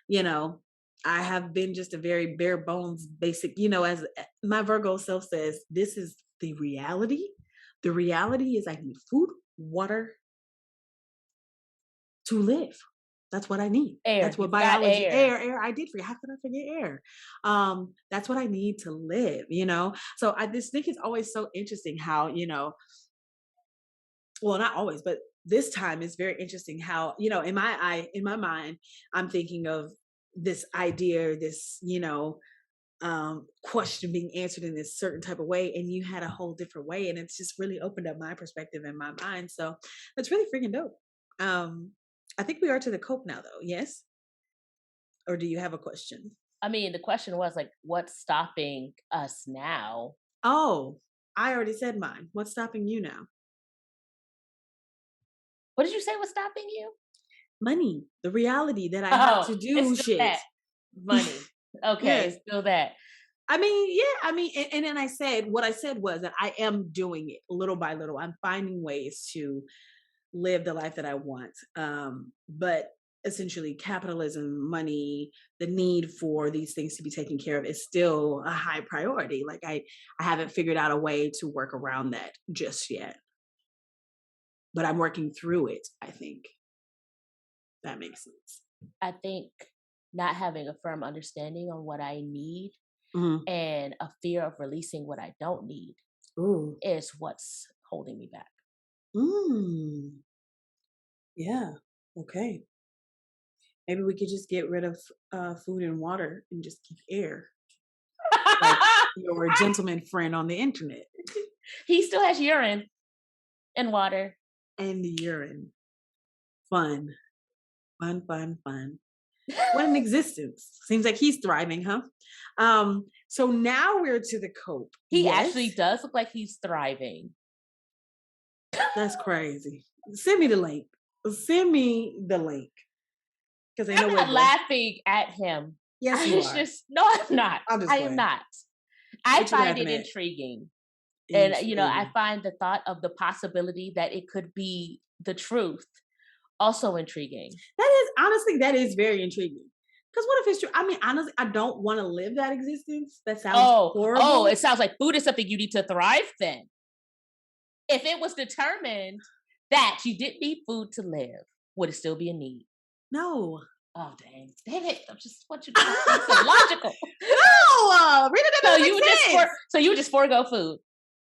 you know, I have been just a very bare bones basic, as my Virgo self says, this is the reality. The reality is I need food, water to live. That's what I need. Air. That's You what forgot biology, air. air, I did forget. How could I forget air? That's what I need to live. So I just think it's always so interesting how, well, not always, but this time is very interesting how, in my mind, I'm thinking of this idea, this, question being answered in this certain type of way, and you had a whole different way, and it's just really opened up my perspective in my mind. So that's really freaking dope. um I think we are to the cope now, though. Yes, or do you have a question? I mean, the question was like, what's stopping us now? Oh, I already said mine. What's stopping you now? What did you say was stopping you? Money, the reality that I have Oh, to it's do still shit. that money. Okay, Yes. still that. I mean, yeah, I mean, and then I said, what I said was that I am doing it little by little. I'm finding ways to live the life that I want. But essentially, capitalism, money, the need for these things to be taken care of is still a high priority. Like I haven't figured out a way to work around that just yet, but I'm working through it. I think that makes sense. I think not having a firm understanding on what I need Mhm. and a fear of releasing what I don't need Ooh. is what's holding me back. Mm. Yeah. Okay. Maybe we could just get rid of food and water and just keep air, like your gentleman friend on the internet. He still has urine and water. And the urine. Fun, fun, fun, fun. What an existence. Seems like he's thriving, huh? So now we're to the cope. He Yes, actually does look like he's thriving. that's crazy. Send me the link. Send me the link because I know I'm we're not both. laughing at him. Yes, you It's are. just no, I'm not. I'm just I am playing. not. I What you find laughing it at? intriguing. And I Intriguing. find the thought of the possibility that it could be the truth also intriguing. That is honestly, that is very intriguing Because what if it's true? I mean, honestly, I don't want to live that existence. That sounds Oh, horrible. it sounds like food is something you need to thrive then. If it was determined that you didn't need food to live, would it still be a need? No. Oh, dang. Dang it. I just want you to be so logical. No, really, that So doesn't you would make sense. just forego food.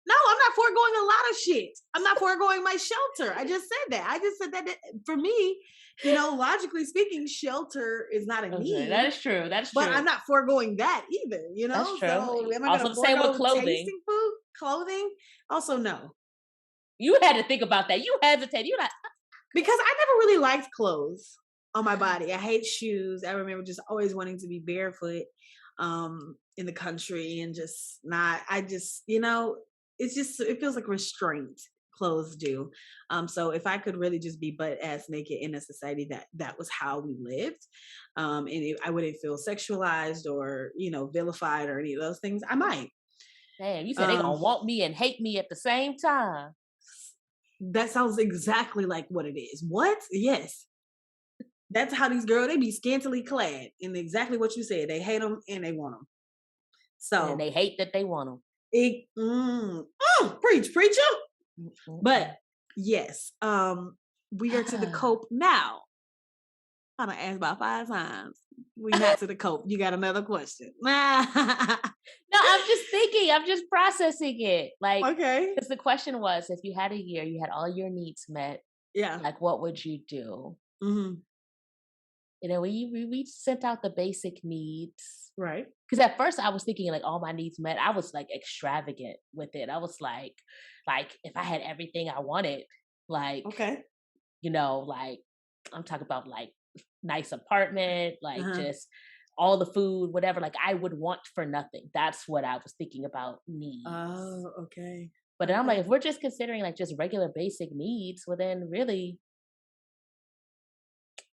No, I'm not foregoing a lot of shit. I'm not foregoing my shelter. I just said that. I just said that for me, logically speaking, shelter is not a Okay, that need, is true. That's but true. I'm not foregoing that either, That's true. So am I Also gonna the same with forego clothing. tasting food, clothing? Also, no. You had to think about that. You hesitated. You're like, Because I never really liked clothes on my body. I hate shoes. I remember just always wanting to be barefoot in the country and just not I just, it's just it feels like restraint clothes do. So if I could really just be butt ass naked in a society that was how we lived, I wouldn't feel sexualized or, vilified or any of those things, I might. damn, you said they Um gonna want me and hate me at the same time. that sounds exactly like what it is. What? Yes. That's how these girls, they be scantily clad in exactly what you said. They hate them and they want them. And then So they hate that they want them. preach, preacher. But Mm-mm-mm. yes, we are to the cope now. I done asked about 5 times. We not to the cope. You got another question. No, I'm just thinking, I'm just processing it. Like, Okay. because the question was, if you had a year, you had all your needs met, Yeah. like, what would you do? Hmm. You know, we sent out the basic needs. Right. Because at first I was thinking like all my needs met. I was like extravagant with it. I was like if I had everything I wanted, like, Okay. like I'm talking about like nice apartment, like Uh-huh. just all the food, whatever. Like I would want for nothing. That's what I was thinking about needs. Oh, okay. But then I'm like, Okay. if we're just considering like just regular basic needs, well then really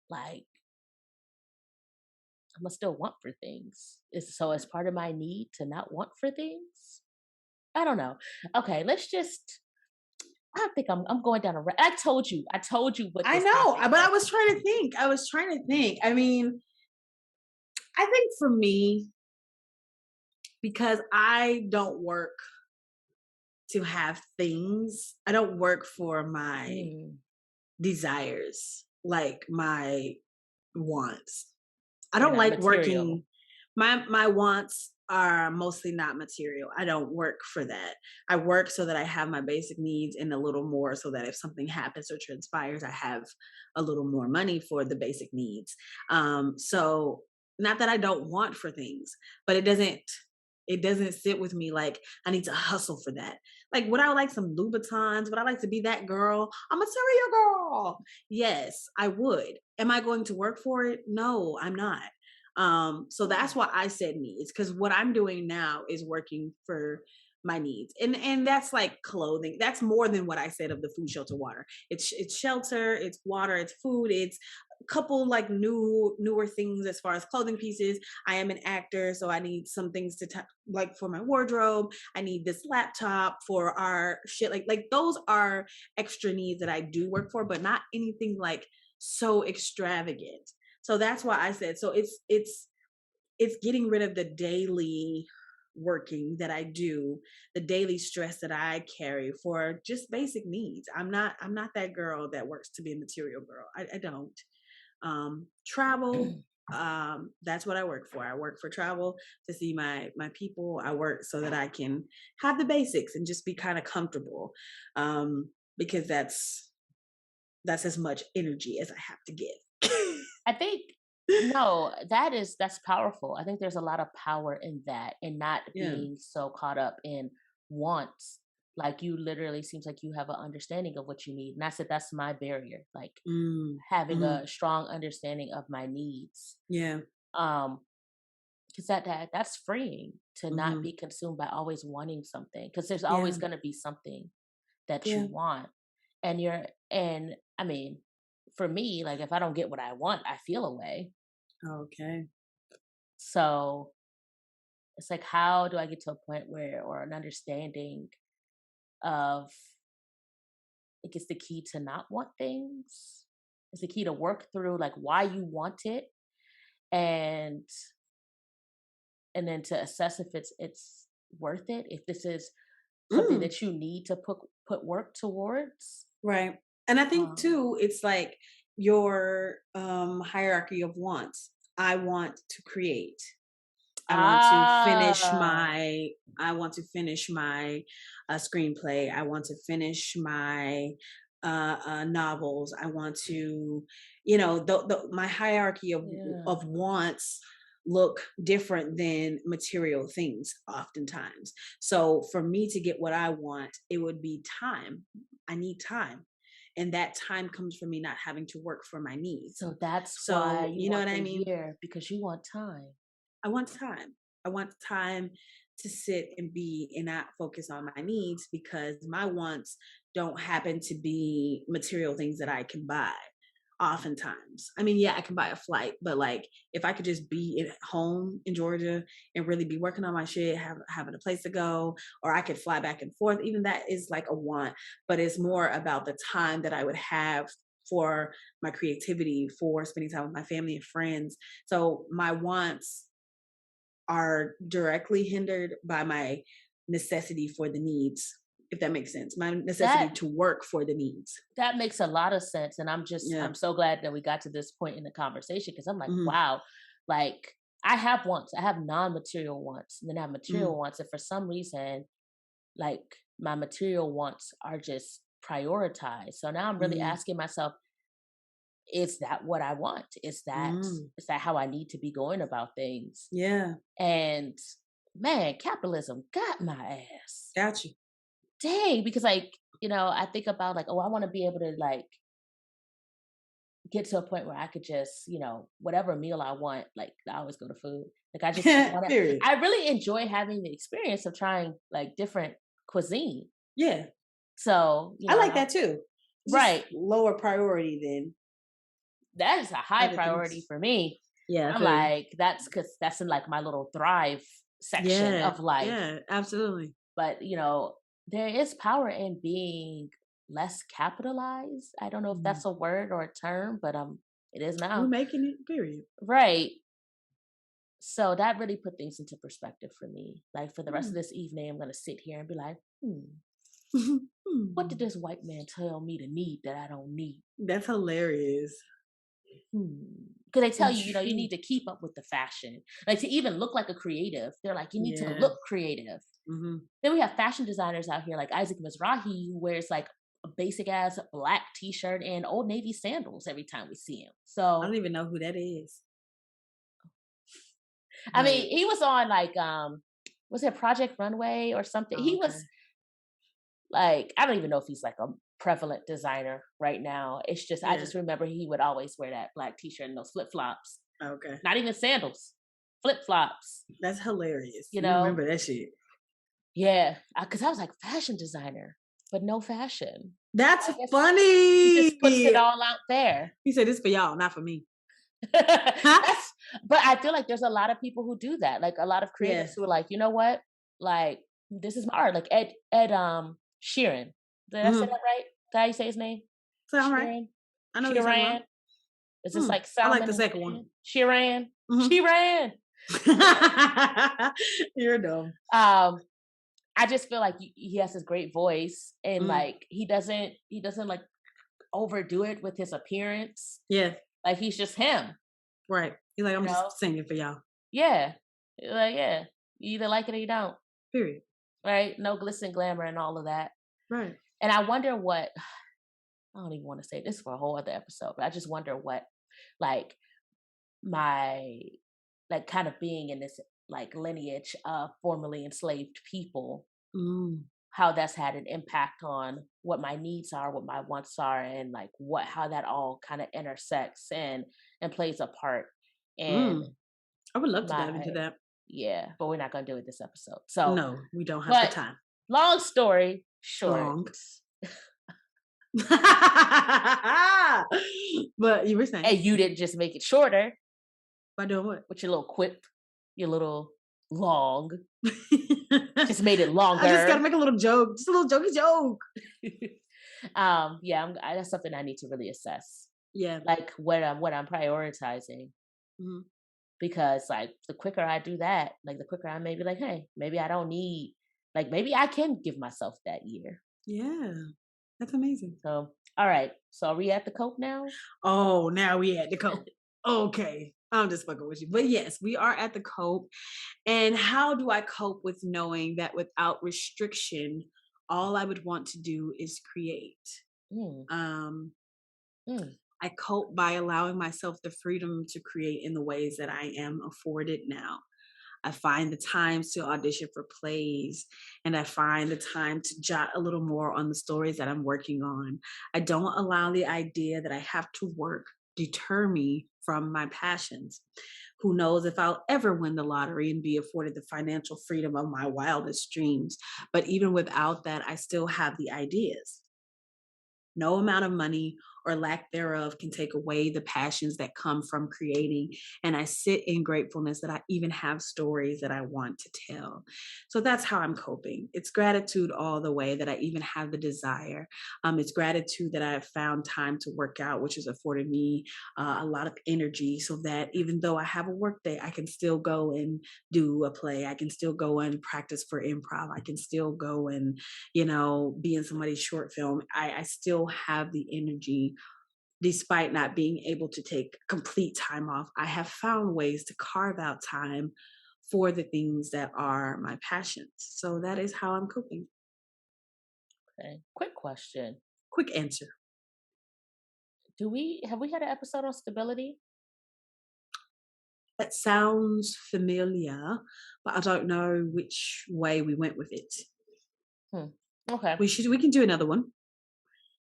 like I must still want for things. So as part of my need to not want for things? I don't know. Okay, let's just I think I'm going down a I told you what I this know, topic but I was. was trying to think. I was trying to think. I mean, I think for me, because I don't work to have things, I don't work for my Mm, desires, like my wants. I they're don't not like material. working. My wants are mostly not material. I don't work for that. I work so that I have my basic needs and a little more so that if something happens or transpires, I have a little more money for the basic needs. So not that I don't want for things, but it doesn't sit with me like I need to hustle for that. Like, would I like some Louboutins? Would I like to be that girl? I'm a material girl. Yes, I would. Am I going to work for it? No, I'm not. So that's why I said needs, because what I'm doing now is working for my needs. And that's like clothing. That's more than what I said of the food, shelter, water. It's shelter, it's water, it's food, it's a couple like newer things as far as clothing pieces. I am an actor, so I need some things like for my wardrobe. I need this laptop for our shit. Like those are extra needs that I do work for, but not anything like so extravagant. So that's why I said, so it's getting rid of the daily working that I do, the daily stress that I carry for just basic needs. I'm not that girl that works to be a material girl. I don't. Travel, that's what I work for. I work for travel to see my people. I work so that I can have the basics and just be kind of comfortable. Because that's as much energy as I have to give. I think no, that's powerful. I think there's a lot of power in that and not Yeah. being so caught up in wants. Like you literally seems like you have an understanding of what you need. And I said that's my barrier. Like Mm. having Hmm. a strong understanding of my needs. Yeah. Um, because that's freeing to not Hmm. be consumed by always wanting something. Because there's always Yeah. gonna be something that you Yeah. want. And I mean, for me, like if I don't get what I want, I feel away. Okay. So it's like, how do I get to a point where, or an understanding of, like, it's the key to not want things? It's the key to work through, like, why you want it and then to assess if it's worth it, if this is something Mm, that you need to put work towards. right. And I think Um, too, it's like your hierarchy of wants. I want to create. I want to finish ah, my I want to finish my screenplay. I want to finish my novels. I want to, my hierarchy yeah. of wants look different than material things oftentimes. So for me to get what I want, it would be time. I need time. And that time comes from me not having to work for my needs. So that's why So, you you know want what I the mean? year, because you want time. I want time. I want time to sit and be and not focus on my needs because my wants don't happen to be material things that I can buy oftentimes. I mean, yeah, I can buy a flight, but like if I could just be at home in Georgia and really be working on my shit, having a place to go, or I could fly back and forth, even that is like a want, but it's more about the time that I would have for my creativity, for spending time with my family and friends. So my wants are directly hindered by my necessity for the needs, if that makes sense. My necessity That to work for the needs. that makes a lot of sense, and Yeah. I'm so glad that we got to this point in the conversation, because I'm like, Hmm. wow, like I have wants, I have non-material wants, and then I have Hmm. material wants, and for some reason, like my material wants are just prioritized. So now I'm really Hmm. asking myself, is that what I want? Hmm. Is that how I need to be going about things? Yeah. And man, capitalism got my ass. Got you. Dang, because like, I think about like, oh, I want to be able to like get to a point where I could just, whatever meal I want, like I always go to food. Like I just want to, Period. I really enjoy having the experience of trying like different cuisine. Yeah. So, I like and I, that too. Just right. lower priority than That is a high other priority things. for me. Yeah, I I'm feel you. like, that's because that's in like my little thrive section Yeah. of life. Yeah. Absolutely. But, there is power in being less capitalized. I don't know if Mhm. that's a word or a term, but it is We're now. making it. Period. Right. So that really put things into perspective for me. Like for the rest of Mm. this evening, I'm gonna sit here and be like, what did Hmm. this white man tell me to need that I don't need? That's hilarious. Because they tell you, That's you true. need to keep up with the fashion. Like to even look like a creative, they're like, you need to Yeah. look creative. Hmm. Then we have fashion designers out here like Isaac Mizrahi, who wears like a basic ass black t-shirt and Old Navy sandals every time we see him. I don't So even know who that is. I Like, mean, he was on like was it Project Runway or something? oh, He okay. was like, I don't even know if he's like a prevalent designer right now. It's just I Yeah. just remember he would always wear that black t-shirt and those flip-flops. Okay. Not even sandals. Flip-flops, That's hilarious. you You know? remember that shit. Yeah, because I was like fashion designer, but no fashion. That's I guess he funny. just puts it all out there. He said this for y'all, not for me. Huh? That's but I feel like there's a lot of people who do that. Like a lot of creatives Yeah. who are like, you know what? Like this is my art. Like Ed Sheeran. Did I say Hmm. that right? Did I say his name? So all right. Sheeran? I know what you're talking about. Sheeran? Is this Hmm. like I like Salmon the and second one. Rand? Sheeran? Hmm. Sheeran. You're dumb. Um, I just feel like he has this great voice and Mm. like he doesn't like overdo it with his appearance. Yeah. Like he's just him, Right. He's like, you I'm just know? singing for y'all. Yeah. Like, yeah. You either like it or you don't. Period. Right? No glitz and glamour and all of that. Right. And I wonder what I don't even want to say this for a whole other episode, but I just wonder what like my like kind of being in this like lineage of formerly enslaved people, Mm. how that's had an impact on what my needs are, what my wants are, and like what how that all kind of intersects and plays a part in Mm. I would love to dive into my that. yeah, but we're not gonna do it this episode. So No, we don't have the but time. long story short, Long. But you were saying and you didn't just make it shorter by doing what? with your little quip, your little long, just made it I just gotta longer. make a little joke, just a little jokey joke. Yeah, that's something I need to really assess, Yeah. like what I'm prioritizing. Mhm. because like the quicker I do that, like the quicker I may be like, hey, maybe I don't need, like maybe I can give myself that year. Yeah. That's amazing. So, all right. So are we at the cope now? Oh, now we at the cope. Okay. I'm just fucking with you. But yes, we are at the cope. And how do I cope with knowing that without restriction, all I would want to do is create? Mm, Um, mm, I cope by allowing myself the freedom to create in the ways that I am afforded now. I find the times to audition for plays, and I find the time to jot a little more on the stories that I'm working on. I don't allow the idea that I have to work deter me from my passions. Who knows if I'll ever win the lottery and be afforded the financial freedom of my wildest dreams. But even without that, I still have the ideas. No amount of money or lack thereof can take away the passions that come from creating. And I sit in gratefulness that I even have stories that I want to tell. So that's how I'm coping. It's gratitude all the way that I even have the desire. It's gratitude that I have found time to work out, which has afforded me a lot of energy so that even though I have a work day, I can still go and do a play. I can still go and practice for improv. I can still go and be in somebody's short film. I still have the energy despite not being able to take complete time off. I have found ways to carve out time for the things that are my passions. So that is how I'm coping. okay. Quick question. Quick answer. Have we had an episode on stability? That sounds familiar, but I don't know which way we went with it. Hmm. Okay. We can do another one.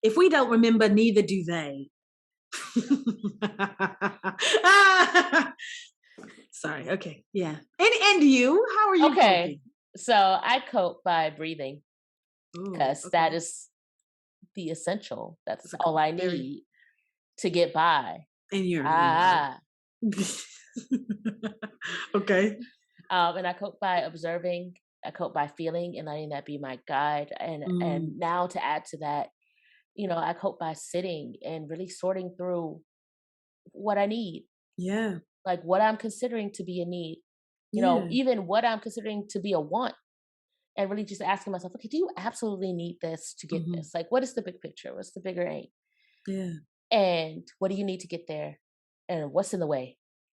If we don't remember, neither do they. Sorry. Okay. Yeah. And you? How are you Okay. coping? So I cope by breathing Oh, because that okay. is the essential. That's That's a all I very need to get by. in your life. Ah. Okay. And I cope by observing. I cope by feeling and letting that be my guide. And Mm, now to add to that, I cope by sitting and really sorting through what I need, yeah. like what I'm considering to be a need, Yeah. even what I'm considering to be a want. And really just asking myself, okay, do you absolutely need this to get Hmm. this? Like, what is the big picture? What's the bigger aim? Yeah. And what do you need to get there? And what's in the way?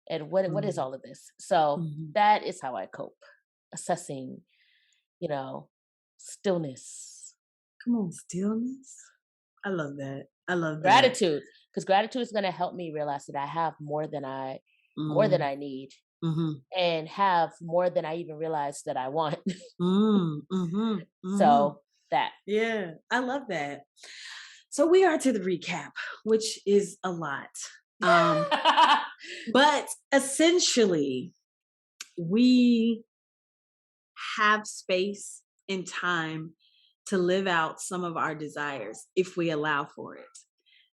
And what is Mm, all of this? So hmm. that is how I cope, assessing, you know, stillness, Come on, stillness. I love that. I love that. gratitude, because gratitude is going to help me realize that I have more than Mm, I need, hmm. and have more than I even realize that I want. Hmm. Hmm. So that. Yeah, I love that. So we are to the recap, which is a lot. Um, but essentially, we have space and time to live out some of our desires if we allow for it.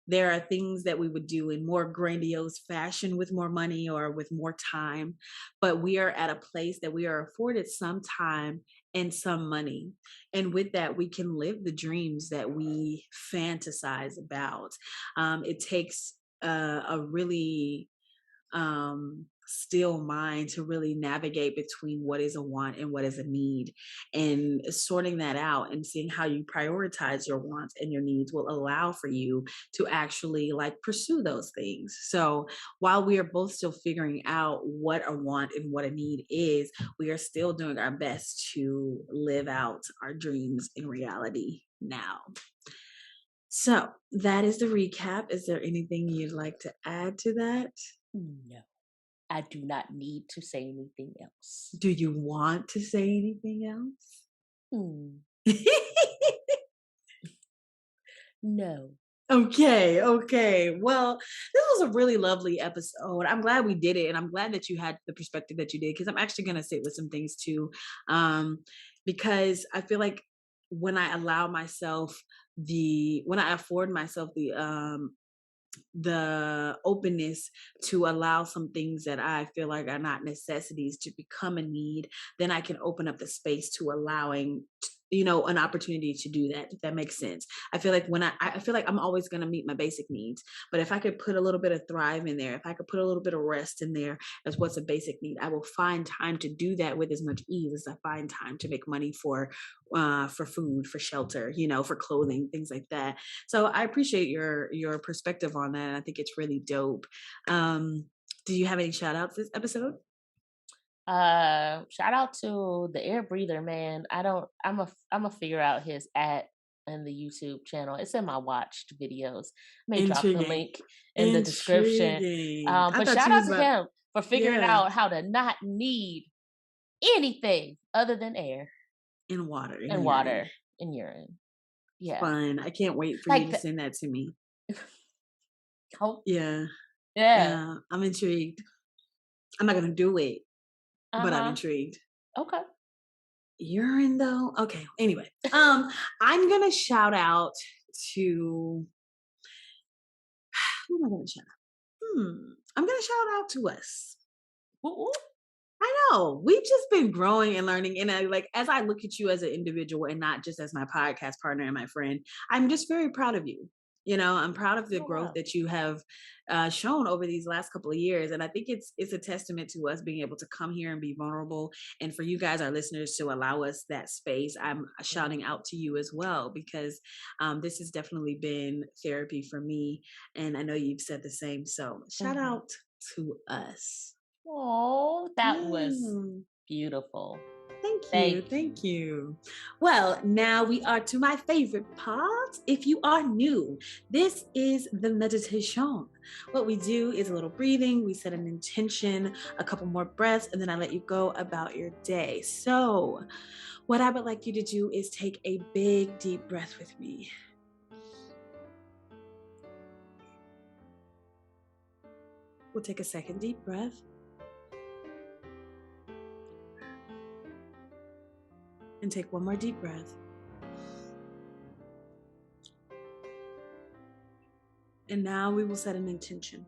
There are things that we would do in more grandiose fashion with more money or with more time, but we are at a place that we are afforded some time and some money. And with that, we can live the dreams that we fantasize about. It takes a really still mind to really navigate between what is a want and what is a need, and sorting that out and seeing how you prioritize your wants and your needs will allow for you to actually like pursue those things. So while we are both still figuring out what a want and what a need is, we are still doing our best to live out our dreams in reality now. So that is the recap. Is there anything you'd like to add to that? No, I do not need to say anything else. Do you want to say anything else? Hmm, no. Okay, okay. Well, this was a really lovely episode. I'm glad we did it, and I'm glad that you had the perspective that you did because I'm actually going to sit with some things too, um, because I feel like when I allow myself when I afford myself the openness to allow some things that I feel like are not necessities to become a need, then I can open up the space to allowing an opportunity to do that, if that makes sense. I feel like I feel like I'm always going to meet my basic needs, but if I could put a little bit of thrive in there, if I could put a little bit of rest in there as what's a basic need, I will find time to do that with as much ease as I find time to make money for food, for shelter, for clothing, things like that. So I appreciate your perspective on that. I think it's really dope. Do you have any shout outs this episode? Shout out to the air breather, man. I'm a figure out his in the YouTube channel. It's in my watched videos. I may drop the Intriguing. link in the description. Intriguing. I But thought shout you out was to about, him for figuring yeah, out how to not need anything other than air in water, in and urine. water and urine. Yeah. Fun. I can't wait for you Like to send that to me. oh, Yeah. yeah. Yeah. I'm intrigued. I'm not gonna do it, but I'm Uh-huh. intrigued. Okay. Urine though? Okay. Anyway. I'm gonna shout out to who am I gonna shout out? I'm gonna shout out to us. Ooh, ooh. I know. We've just been growing and learning. And as I look at you as an individual and not just as my podcast partner and my friend, I'm just very proud of you. I'm proud of the Oh growth wow. that you have shown over these last couple of years. And I think it's a testament to us being able to come here and be vulnerable. And for you guys, our listeners, to allow us that space. I'm Mhm. shouting out to you as well, because this has definitely been therapy for me. And I know you've said the same. So shout Mhm. out to us. Oh, that was Yeah. beautiful. Thank you. Thank Thank you. you. Well, now we are to my favorite part. If you are new, this is the meditation. What we do is a little breathing, we set an intention, a couple more breaths, and then I let you go about your day. So, what I would like you to do is take a big, deep breath with me. We'll take a second deep breath and take one more deep breath. And now we will set an intention.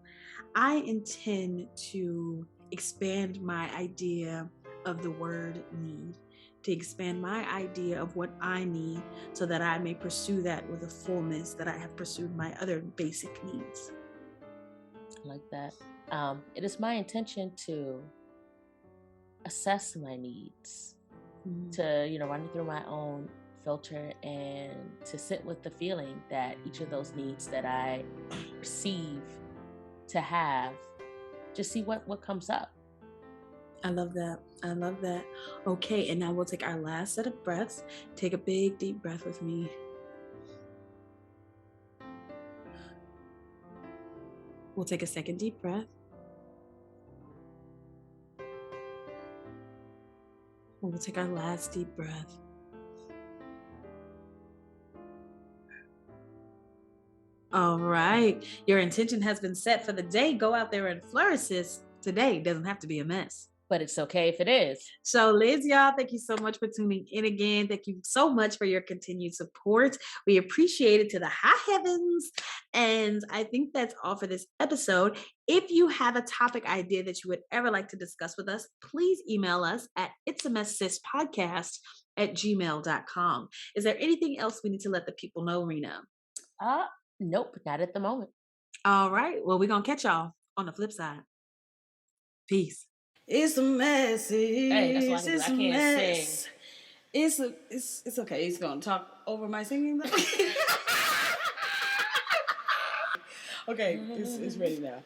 I intend to expand my idea of the word need, to expand my idea of what I need so that I may pursue that with a fullness that I have pursued my other basic needs. Like that. It is my intention to assess my needs, Mm. to run it through my own filter, and to sit with the feeling that each of those needs that I perceive to have, just see what comes up. I love that. I love that. Okay, and now we'll take our last set of breaths. Take a big, deep breath with me. We'll take a second deep breath. And we'll take our last deep breath. All right. Your intention has been set for the day. Go out there and flourish, sis. Today doesn't have to be a mess. But it's okay if it is. So, Liz, y'all, thank you so much for tuning in again. Thank you so much for your continued support. We appreciate it to the high heavens. And I think that's all for this episode. If you have a topic idea that you would ever like to discuss with us, please email us at itsamesssispodcast@gmail.com. Is there anything else we need to let the people know, Rena? Nope, not at the moment. All right. Well, we're going to catch y'all on the flip side. Peace. It's a mess. Hey, that's all I can do. It's I a can't sing. mess. It's okay. He's gonna talk over my singing. Okay, it's ready now.